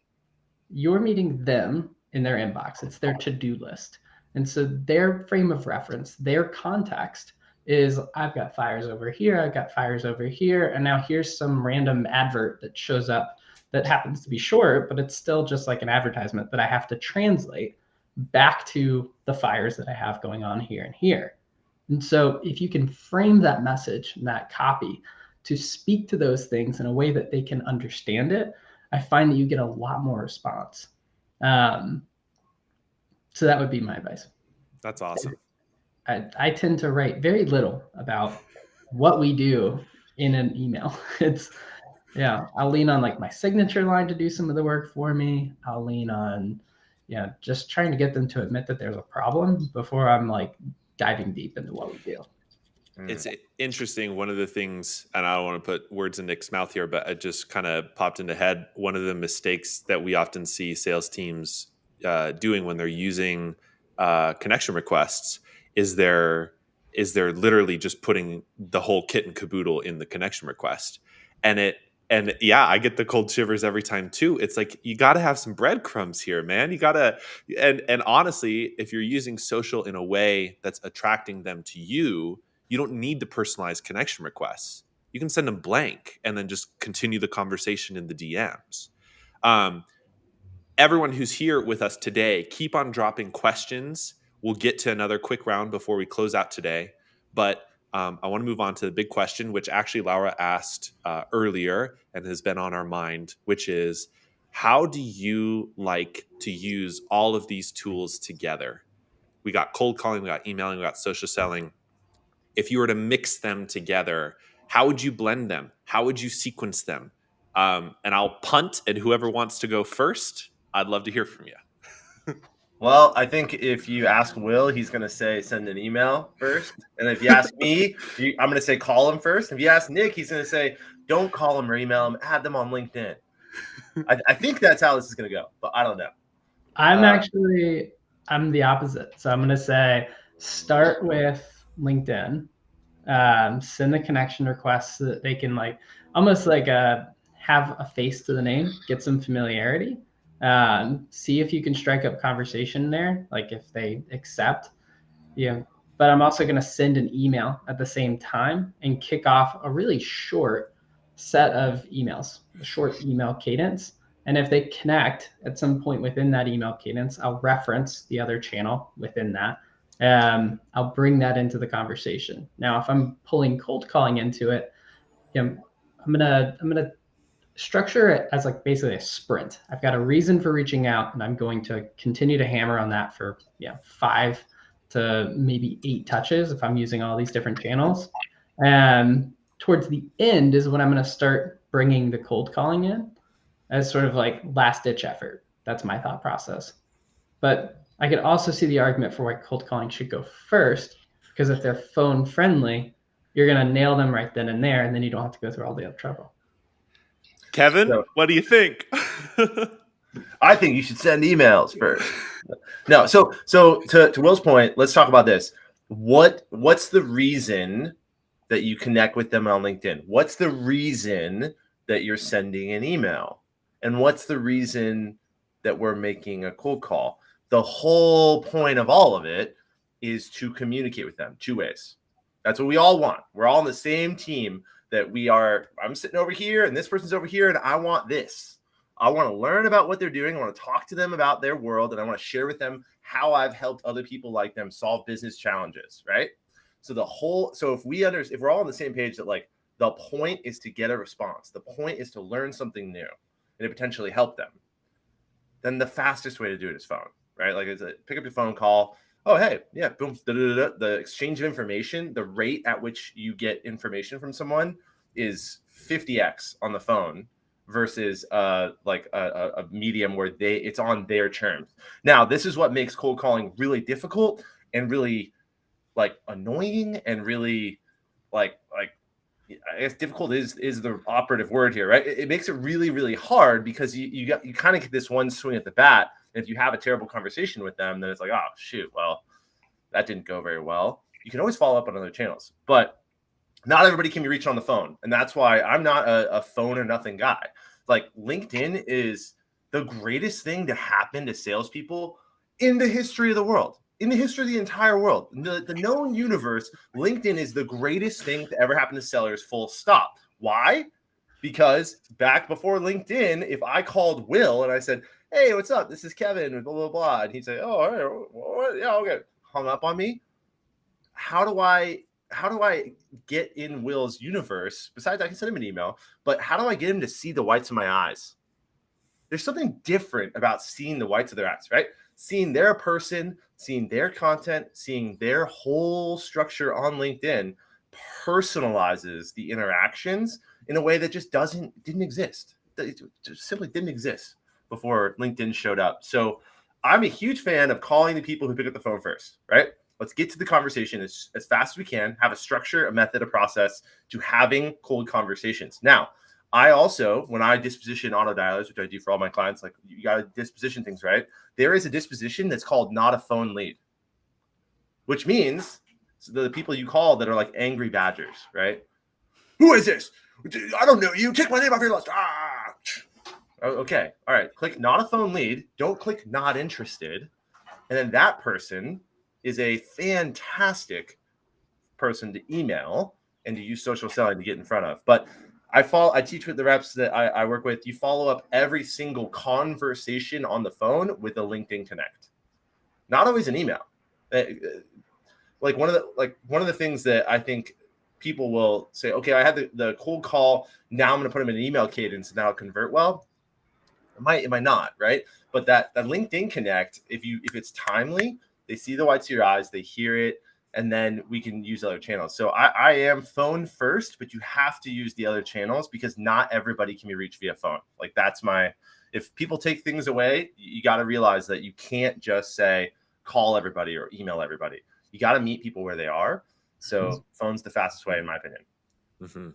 you're meeting them in their inbox. It's their to-do list. And so their frame of reference, their context is, I've got fires over here, I've got fires over here, and now here's some random advert that shows up that happens to be short, but it's still just like an advertisement that I have to translate back to the fires that I have going on here and here. And so if you can frame that message and that copy to speak to those things in a way that they can understand it, I find that you get a lot more response. So that would be my advice.
That's awesome.
I tend to write very little about what we do in an email. I'll lean on like my signature line to do some of the work for me. I'll lean on, just trying to get them to admit that there's a problem before I'm like diving deep into what we do.
It's interesting. One of the things, and I don't want to put words in Nick's mouth here, but it just kind of popped into head. One of the mistakes that we often see sales teams doing when they're using connection requests is they're literally just putting the whole kit and caboodle in the connection request. And I get the cold shivers every time too. It's like, you got to have some breadcrumbs here, man. You got to, and honestly, if you're using social in a way that's attracting them to you, you don't need to personalize connection requests. You can send them blank and then just continue the conversation in the DMs. Everyone who's here with us today, keep on dropping questions. We'll get to another quick round before we close out today. But I want to move on to the big question, which actually Laura asked earlier and has been on our mind, which is, how do you like to use all of these tools together? We got cold calling, we got emailing, we got social selling. If you were to mix them together, how would you blend them? How would you sequence them? And I'll punt, and whoever wants to go first, I'd love to hear from you.
Well, I think if you ask Will, he's going to say send an email first. And if you ask me, I'm going to say call him first. If you ask Nick, he's going to say don't call him or email him, add them on LinkedIn. I think that's how this is going to go, but I don't know.
I'm the opposite. So I'm going to say start with LinkedIn, send the connection requests so that they can like almost like have a face to the name, get some familiarity. See if you can strike up conversation there, like if they accept. But I'm also going to send an email at the same time and kick off a really short set of emails, a short email cadence. And if they connect at some point within that email cadence, I'll reference the other channel within that. I'll bring that into the conversation. Now, if I'm pulling cold calling into it, I'm gonna structure it as like basically a sprint. I've got a reason for reaching out, and I'm going to continue to hammer on that for 5 to maybe 8 touches if I'm using all these different channels. Towards the end is when I'm going to start bringing the cold calling in as sort of like last ditch effort. That's my thought process. But I could also see the argument for why cold calling should go first, because if they're phone friendly, you're going to nail them right then and there, and then you don't have to go through all the other trouble.
Kevin, what do you think?
I think you should send emails first. No, so to Will's point, let's talk about this. What's the reason that you connect with them on LinkedIn? What's the reason that you're sending an email? And what's the reason that we're making a cold call? The whole point of all of it is to communicate with them 2 ways. That's what we all want. We're all on the same team, that I'm sitting over here and this person's over here, and I want this. I want to learn about what they're doing. I want to talk to them about their world, and I want to share with them how I've helped other people like them solve business challenges, right? So if we're all on the same page that like the point is to get a response, the point is to learn something new and to potentially help them, then the fastest way to do it is phone, right? Like it's pick up your phone, call. Oh, hey, yeah, boom, the exchange of information, the rate at which you get information from someone is 50x on the phone versus like a medium where it's on their terms. Now, this is what makes cold calling really difficult and really like annoying and really like I guess difficult is the operative word here, right? It makes it really, really hard because you kind of get this one swing at the bat. And if you have a terrible conversation with them, then it's like, oh shoot, well, that didn't go very well. You can always follow up on other channels, but not everybody can be reached on the phone. And that's why I'm not a phone or nothing guy. Like LinkedIn is the greatest thing to happen to salespeople in the history of the world. In the history of the entire world, the known universe, LinkedIn is the greatest thing to ever happen to sellers, full stop. Why? Because back before LinkedIn, if I called Will and I said, hey, what's up? This is Kevin, blah, blah, blah. And he'd say, oh, all right, what? Yeah, okay. Hung up on me. How do I get in Will's universe? Besides, I can send him an email, but how do I get him to see the whites of my eyes? There's something different about seeing the whites of their eyes, right? Seeing their person, seeing their content, seeing their whole structure on LinkedIn personalizes the interactions in a way that just didn't exist. It just simply didn't exist before LinkedIn showed up. So I'm a huge fan of calling the people who pick up the phone first, right? Let's get to the conversation as fast as we can, have a structure, a method, a process to having cold conversations. Now, I also, when I disposition auto dialers, which I do for all my clients, like you got to disposition things, right? There is a disposition that's called not a phone lead, which means the people you call that are like angry badgers, right? Who is this? I don't know you. Take my name off your list. Ah. Okay. All right. Click not a phone lead. Don't click not interested. And then that person is a fantastic person to email and to use social selling to get in front of. But I teach with the reps that I work with. You follow up every single conversation on the phone with a LinkedIn Connect, not always an email. Like one of the things that I think people will say, okay, I had the cold call. Now I'm going to put them in an email cadence and that'll convert well. It might not, right? But that LinkedIn Connect, if it's timely, they see the whites of your eyes, they hear it, and then we can use other channels. So I am phone first, but you have to use the other channels because not everybody can be reached via phone. Like if people take things away, you got to realize that you can't just say call everybody or email everybody. You got to meet people where they are. So phone's the fastest way, in my opinion.
Mm-hmm.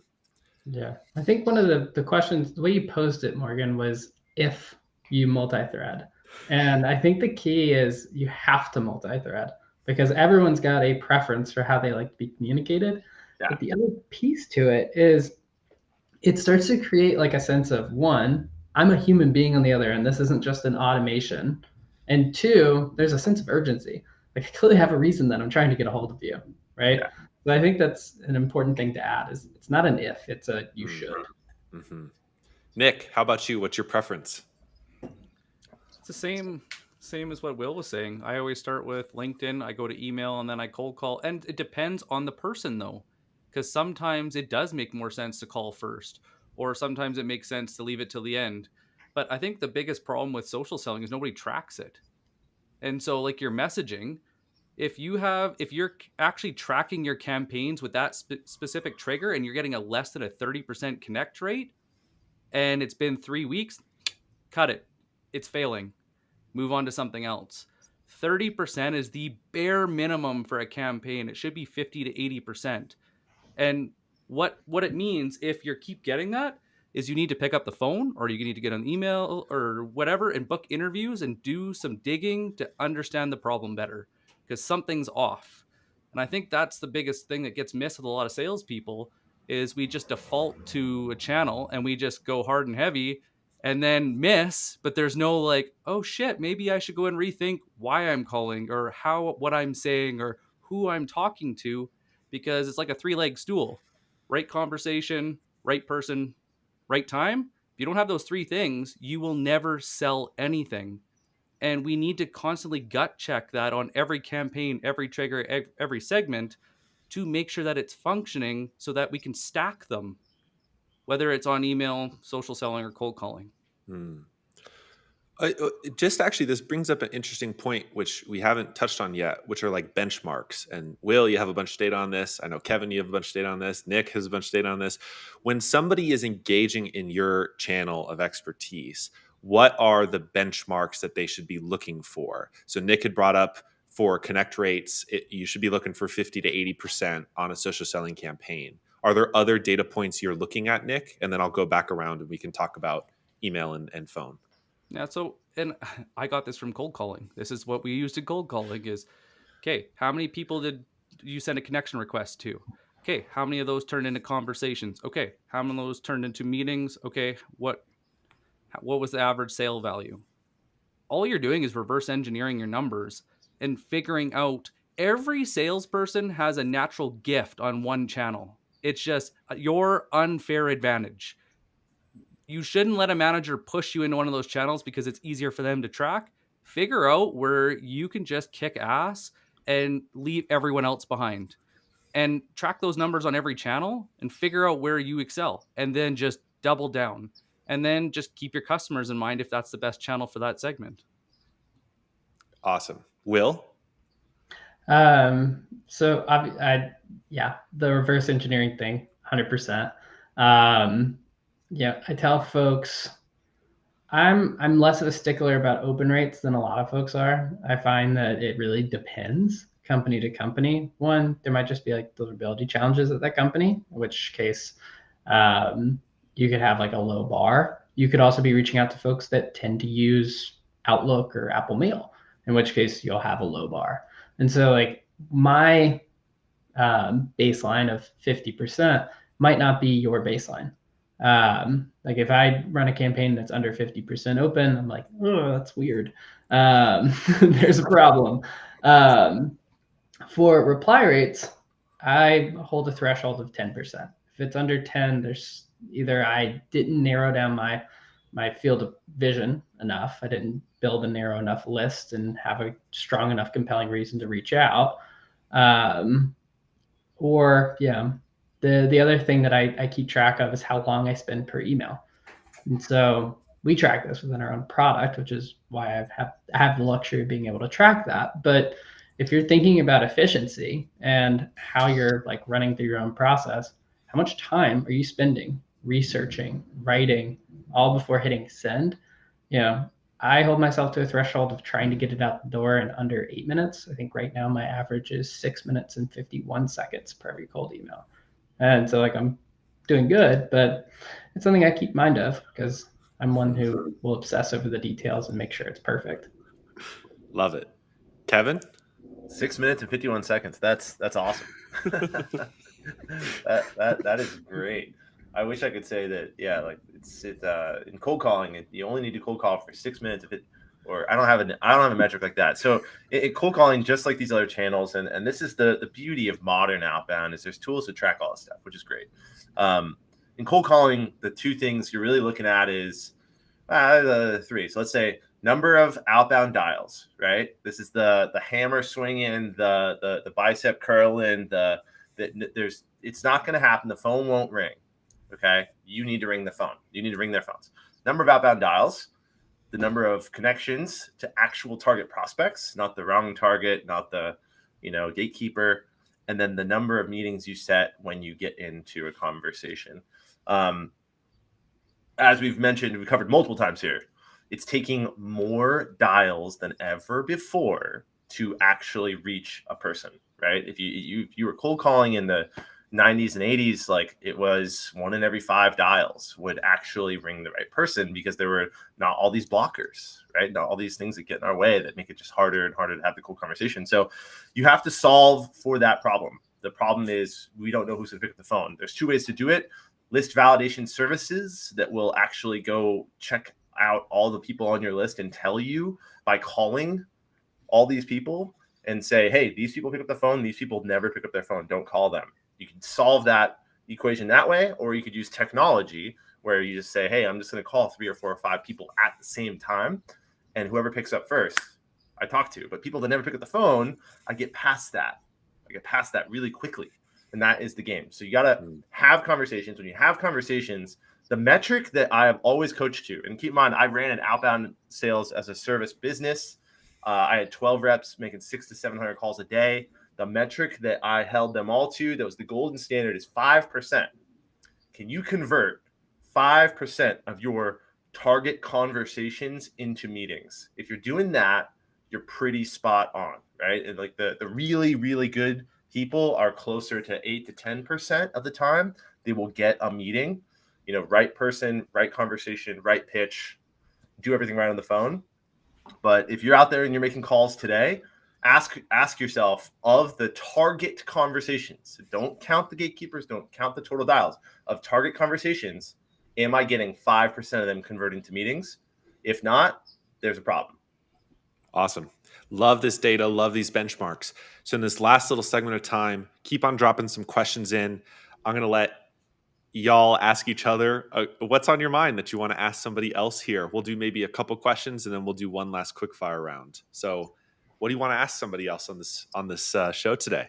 Yeah. I think one of the questions, the way you posed it, Morgan, was if you multi-thread. And I think the key is you have to multi-thread because everyone's got a preference for how they like to be communicated. Yeah. But the other piece to it is it starts to create like a sense of, one, I'm a human being on the other end. This isn't just an automation. And two, there's a sense of urgency. Like I clearly have a reason that I'm trying to get a hold of you, right? Yeah. So I think that's an important thing to add is it's not an if, it's a you should.
Mm-hmm. Nick, how about you? What's your preference?
It's the same as what Will was saying. I always start with LinkedIn. I go to email and then I cold call. And it depends on the person though, because sometimes it does make more sense to call first, or sometimes it makes sense to leave it till the end. But I think the biggest problem with social selling is nobody tracks it. And so like your messaging, if you're actually tracking your campaigns with that specific trigger and you're getting a less than a 30% connect rate and it's been 3 weeks, cut it. It's failing. Move on to something else. 30% is the bare minimum for a campaign. It should be 50 to 80%. And what it means if you keep getting that is you need to pick up the phone or you need to get an email or whatever and book interviews and do some digging to understand the problem better because something's off. And I think that's the biggest thing that gets missed with a lot of salespeople is we just default to a channel and we just go hard and heavy and then miss, but there's no like, oh shit, maybe I should go and rethink why I'm calling or what I'm saying or who I'm talking to, because it's like a 3-leg stool. Right conversation, right person, right time. If you don't have those 3 things, you will never sell anything. And we need to constantly gut check that on every campaign, every trigger, every segment to make sure that it's functioning so that we can stack them, whether it's on email, social selling, or cold calling.
Just actually, this brings up an interesting point, which we haven't touched on yet, which are like benchmarks. And Will, you have a bunch of data on this. I know, Kevin, you have a bunch of data on this. Nick has a bunch of data on this. When somebody is engaging in your channel of expertise, what are the benchmarks that they should be looking for? So Nick had brought up for connect rates, you should be looking for 50 to 80% on a social selling campaign. Are there other data points you're looking at, Nick? And then I'll go back around and we can talk about email and phone.
Yeah. So, and I got this from cold calling. This is what we used in cold calling is, okay, how many people did you send a connection request to? Okay, how many of those turned into conversations? Okay, how many of those turned into meetings? Okay, what was the average sale value? All you're doing is reverse engineering your numbers and figuring out every salesperson has a natural gift on one channel. It's just your unfair advantage. You shouldn't let a manager push you into one of those channels because it's easier for them to track. Figure out where you can just kick ass and leave everyone else behind, and track those numbers on every channel and figure out where you excel, and then just double down, and then just keep your customers in mind if that's the best channel for that segment.
Awesome. Will?
So yeah, the reverse engineering thing, 100%. Yeah, I tell folks I'm less of a stickler about open rates than a lot of folks are. I find that it really depends company to company. One, there might just be like deliverability challenges at that company, in which case you could have like a low bar. You could also be reaching out to folks that tend to use Outlook or Apple Mail, in which case you'll have a low bar. And so like my baseline of 50% might not be your baseline. Like if I run a campaign that's under 50% open, I'm like, oh, that's weird. There's a problem. For reply rates, I hold a threshold of 10%. If it's under 10, there's either I didn't narrow down my field of vision enough, I didn't build a narrow enough list and have a strong enough compelling reason to reach out. Or yeah, the other thing that I keep track of is how long I spend per email. And so we track this within our own product, which is why I have the luxury of being able to track that. But if you're thinking about efficiency and how you're like running through your own process, how much time are you spending researching, writing, all before hitting send? You know, I hold myself to a threshold of trying to get it out the door in under 8 minutes. I think right now my average is 6 minutes and 51 seconds per every cold email. And so like I'm doing good, but it's something I keep mind of because I'm one who will obsess over the details and make sure it's perfect.
Love it. Kevin?
6 minutes and 51 seconds. That's awesome. that is great. I wish I could say that. Yeah, like in cold calling, you only need to cold call for 6 minutes. Or I don't have a metric like that. So in cold calling, just like these other channels, and this is the beauty of modern outbound is there's tools to track all this stuff, which is great. In cold calling, the two things you're really looking at is three. So let's say number of outbound dials, right? This is the hammer swinging, the bicep curling, it's not going to happen. The phone won't ring. Okay. You need to ring the phone. You need to ring their phones. Number of outbound dials, the number of connections to actual target prospects, not the wrong target, not the, gatekeeper. And then the number of meetings you set when you get into a conversation. As we've mentioned, we covered multiple times here, it's taking more dials than ever before to actually reach a person, right? If you were cold calling in the 90s and 80s, like it was 1 in every 5 dials would actually ring the right person because there were not all these blockers, right? Not all these things that get in our way that make it just harder and harder to have the cool conversation. So you have to solve for that problem. The problem is we don't know who's going to pick up the phone. There's 2 ways to do it. List validation services that will actually go check out all the people on your list and tell you by calling all these people and say, hey, these people pick up the phone. These people never pick up their phone. Don't call them. You can solve that equation that way, or you could use technology where you just say, hey, I'm just going to call 3 or 4 or 5 people at the same time. And whoever picks up first, I talk to. But people that never pick up the phone, I get past that. Really quickly. And that is the game. So you got to have conversations. When you have conversations, the metric that I have always coached to, and keep in mind, I ran an outbound sales as a service business. I had 12 reps making 600 to 700 calls a day. The metric that I held them all to, that was the golden standard, is 5%. Can you convert 5% of your target conversations into meetings? If you're doing that, you're pretty spot on, right? And like the really, really good people are closer to 8 to 10% of the time they will get a meeting, right person, right conversation, right pitch, do everything right on the phone. But if you're out there and you're making calls today, ask yourself, of the target conversations, don't count the gatekeepers, don't count the total dials, of target conversations, am I getting 5% of them converting to meetings? If not, there's a problem.
Awesome. Love this data. Love these benchmarks. So in this last little segment of time, keep on dropping some questions in. I'm going to let y'all ask each other what's on your mind that you want to ask somebody else here. We'll do maybe a couple questions and then we'll do one last quick fire round. So what do you want to ask somebody else on this show today?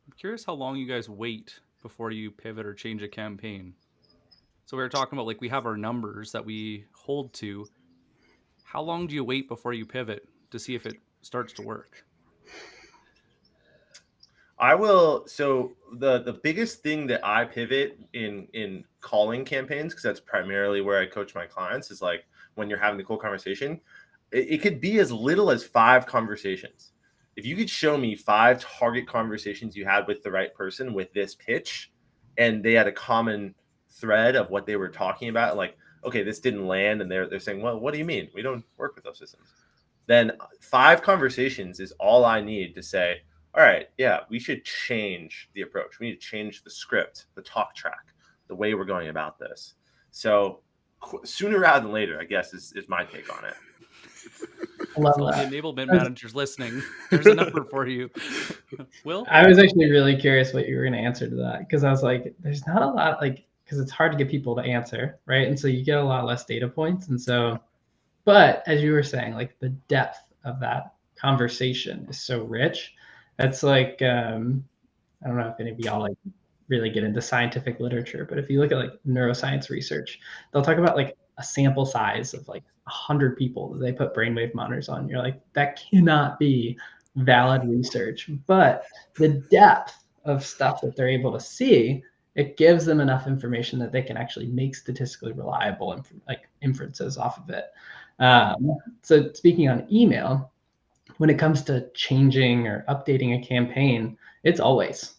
I'm curious how long you guys wait before you pivot or change a campaign. So we were talking about, like, we have our numbers that we hold to. How long do you wait before you pivot to see if it starts to work?
I will. So the biggest thing that I pivot in calling campaigns, because that's primarily where I coach my clients, is like when you're having the cool conversation, it could be as little as 5 conversations. If you could show me 5 target conversations you had with the right person with this pitch, and they had a common thread of what they were talking about, like, okay, this didn't land, and they're saying, well, what do you mean? We don't work with those systems. Then 5 conversations is all I need to say, all right, yeah, we should change the approach. We need to change the script, the talk track, the way we're going about this. So sooner rather than later, I guess, is my take on it.
I love
So
that.
the enablement managers listening, there's a number for you. Will?
I was actually really curious what you were going to answer to that, because I was like, there's not a lot, like, because it's hard to get people to answer, right? And so you get a lot less data points. And so, but as you were saying, like, the depth of that conversation is so rich. That's like, I don't know if any of y'all like really get into scientific literature, but if you look at like neuroscience research, they'll talk about like a sample size of like 100 people that they put brainwave monitors on. You're like, that cannot be valid research. But the depth of stuff that they're able to see, it gives them enough information that they can actually make statistically reliable inferences off of it. So speaking on email, when it comes to changing or updating a campaign, it's always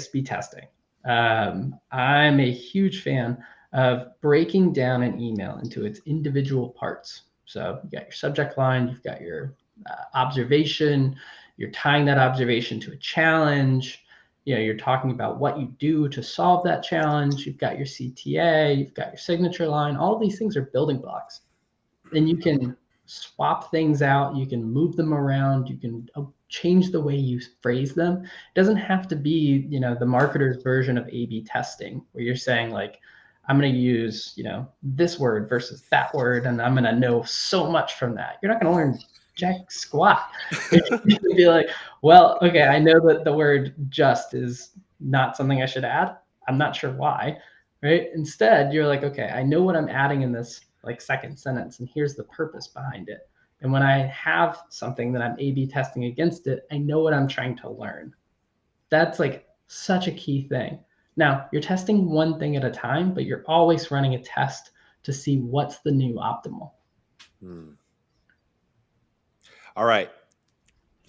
be testing. I'm a huge fan of breaking down an email into its individual parts. So you got your subject line, you've got your observation, you're tying that observation to a challenge. You're talking about what you do to solve that challenge. You've got your CTA, you've got your signature line. All of these things are building blocks. And you can swap things out, you can move them around, you can change the way you phrase them. It doesn't have to be, the marketer's version of A/B testing, where you're saying like, I'm going to use, this word versus that word, and I'm going to know so much from that. You're not going to learn jack squat. You can be like, well, okay, I know that the word just is not something I should add. I'm not sure why, right? Instead, you're like, okay, I know what I'm adding in this like second sentence, and here's the purpose behind it. And when I have something that I'm A/B testing against it, I know what I'm trying to learn. That's like such a key thing. Now, you're testing one thing at a time, but you're always running a test to see what's the new optimal.
All right.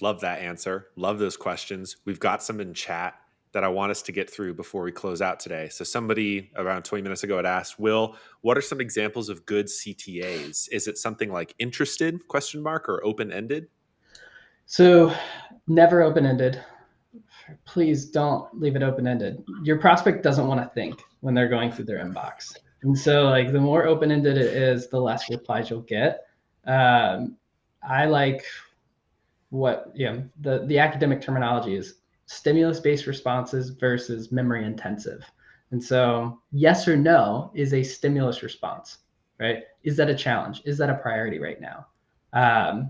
Love that answer. Love those questions. We've got some in chat that I want us to get through before we close out today. So somebody around 20 minutes ago had asked, Will, what are some examples of good CTAs? Is it something like interested, ? Or open-ended?
So never open-ended. Please don't leave it open-ended. Your prospect doesn't want to think when they're going through their inbox. And so like the more open-ended it is, the less replies you'll get. I like what, the academic terminology is stimulus-based responses versus memory intensive. And so yes or no is a stimulus response, right? Is that a challenge? Is that a priority right now?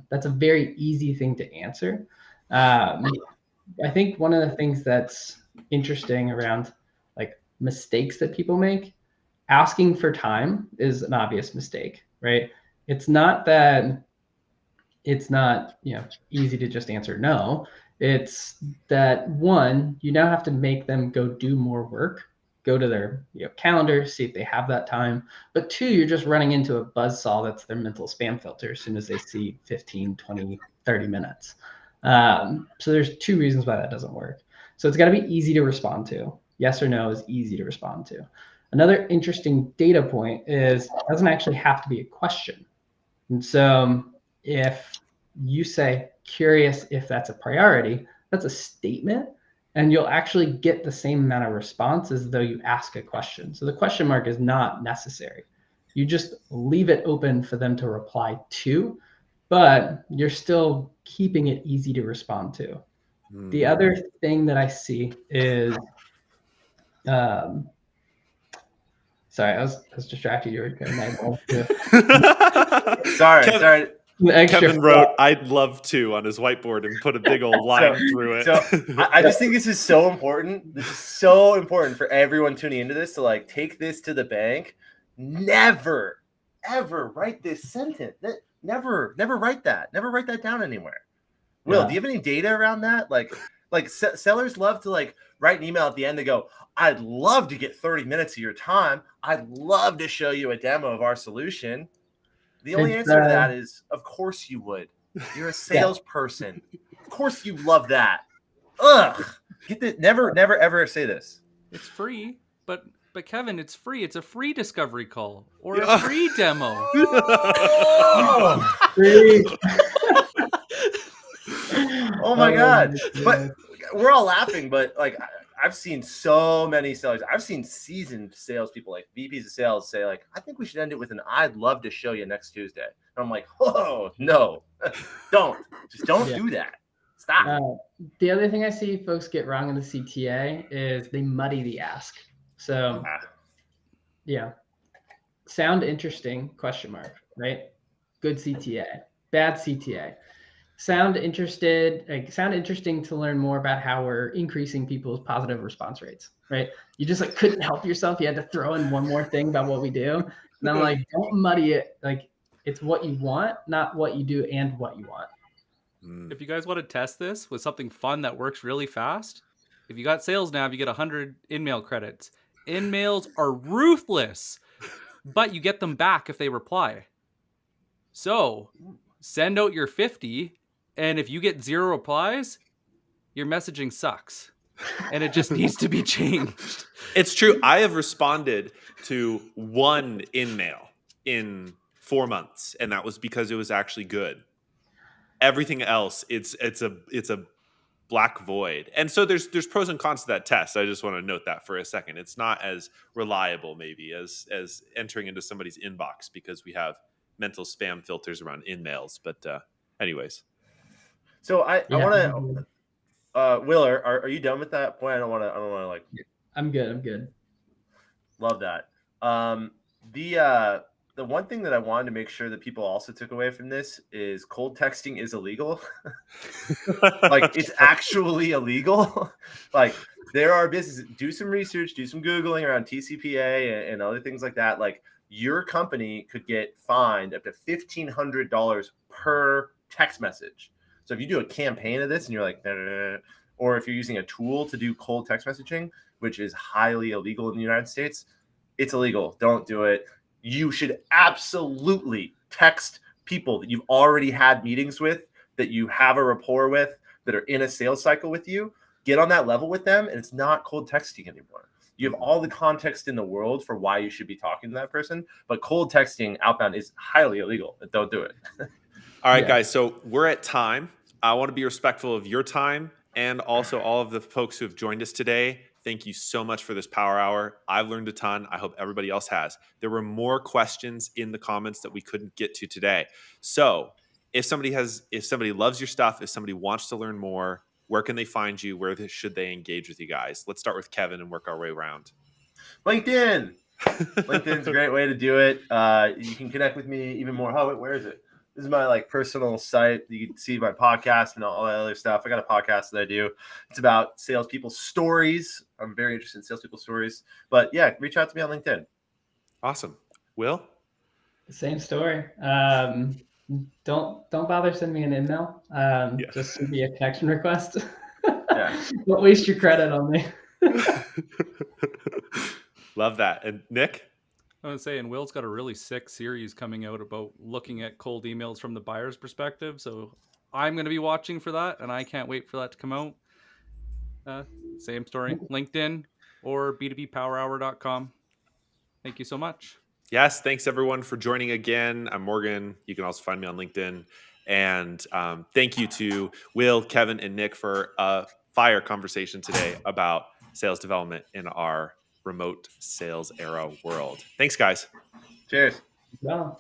That's a very easy thing to answer. I think one of the things that's interesting around like mistakes that people make, asking for time is an obvious mistake, right? It's not that it's not, easy to just answer no. It's that one, you now have to make them go do more work, go to their calendar, see if they have that time. But 2, you're just running into a buzzsaw that's their mental spam filter as soon as they see 15, 20, 30 minutes. So there's 2 reasons why that doesn't work. So it's got to be easy to respond to. Yes or no is easy to respond to. Another interesting data point is it doesn't actually have to be a question. And so if you say curious if that's a priority, that's a statement, and you'll actually get the same amount of response as though you ask a question. So the question mark is not necessary. You just leave it open for them to reply to, but you're still keeping it easy to respond to. The other thing that I see is, sorry, I was distracted. You were going
Sorry.
Kevin wrote, "I'd love to" on his whiteboard and put a big old line through it.
So I just think this is so important. This is so important for everyone tuning into this to like take this to the bank. Never, ever write this sentence. Never write that. Never write that down anywhere. Will, do you have any data around that? Like sellers love to like write an email at the end. They go, "I'd love to get 30 minutes of your time. I'd love to show you a demo of our solution." The only answer to that is, of course you would. You're a salesperson. Of course you love that. Ugh. Get this. Never, ever say this.
It's free, but Kevin, it's free. It's a free discovery call or a free demo.
Free.
Oh my God. But we're all laughing, but like I've seen so many sellers. I've seen seasoned salespeople, like VPs of sales, say like, "I think we should end it with an I'd love to show you next Tuesday." And I'm like, "Oh no, don't do that. Stop."
The other thing I see folks get wrong in the CTA is they muddy the ask. So yeah, sound interesting, question mark, right? Good CTA, bad CTA. Sound interesting to learn more about how we're increasing people's positive response rates, right? You just like couldn't help yourself. You had to throw in one more thing about what we do. And I'm like, don't muddy it. Like it's what you want, not what you do and what you want.
If you guys want to test this with something fun that works really fast, if you got Sales Nav, you get 100 in-mail credits. In-mails are ruthless, but you get them back if they reply. So send out your 50, and if you get 0 replies, your messaging sucks. And it just needs to be changed.
It's true. I have responded to 1 in-mail in 4 months, and that was because it was actually good. Everything else, it's a black void. And so there's pros and cons to that test. I just want to note that for a second. It's not as reliable maybe as entering into somebody's inbox because we have mental spam filters around in-mails. But anyways.
So I want to Will, are you done with that point? I don't want to like
I'm good.
Love that. The one thing that I wanted to make sure that people also took away from this is cold texting is illegal. Like it's actually illegal. Like there are businesses, do some research, do some Googling around TCPA and other things like that. Like your company could get fined up to $1,500 per text message. So if you do a campaign of this and you're like, nah, or if you're using a tool to do cold text messaging, which is highly illegal in the United States, it's illegal. Don't do it. You should absolutely text people that you've already had meetings with, that you have a rapport with, that are in a sales cycle with you. Get on that level with them, and it's not cold texting anymore. You have all the context in the world for why you should be talking to that person, but cold texting outbound is highly illegal. Don't do it.
All right, guys. So we're at time. I want to be respectful of your time and also all of the folks who have joined us today. Thank you so much for this power hour. I've learned a ton. I hope everybody else has. There were more questions in the comments that we couldn't get to today. So if somebody loves your stuff, if somebody wants to learn more, where can they find you? Where should they engage with you guys? Let's start with Kevin and work our way around.
LinkedIn. LinkedIn's a great way to do it. You can connect with me even more. Oh, wait, where is it? This is my like personal site. You can see my podcast and all that other stuff. I got a podcast that I do. It's about salespeople stories. I'm very interested in salespeople stories. But yeah, reach out to me on LinkedIn.
Awesome. Will?
Same story. Don't bother sending me an email. Just send me a connection request. Don't waste your credit on me.
Love that. And Nick?
I was saying, Will's got a really sick series coming out about looking at cold emails from the buyer's perspective. So I'm going to be watching for that, and I can't wait for that to come out. Same story, LinkedIn or b2bpowerhour.com. Thank you so much.
Yes, thanks everyone for joining again. I'm Morgan. You can also find me on LinkedIn. And thank you to Will, Kevin, and Nick for a fire conversation today about sales development in our remote sales era world. Thanks, guys.
Cheers.
Well.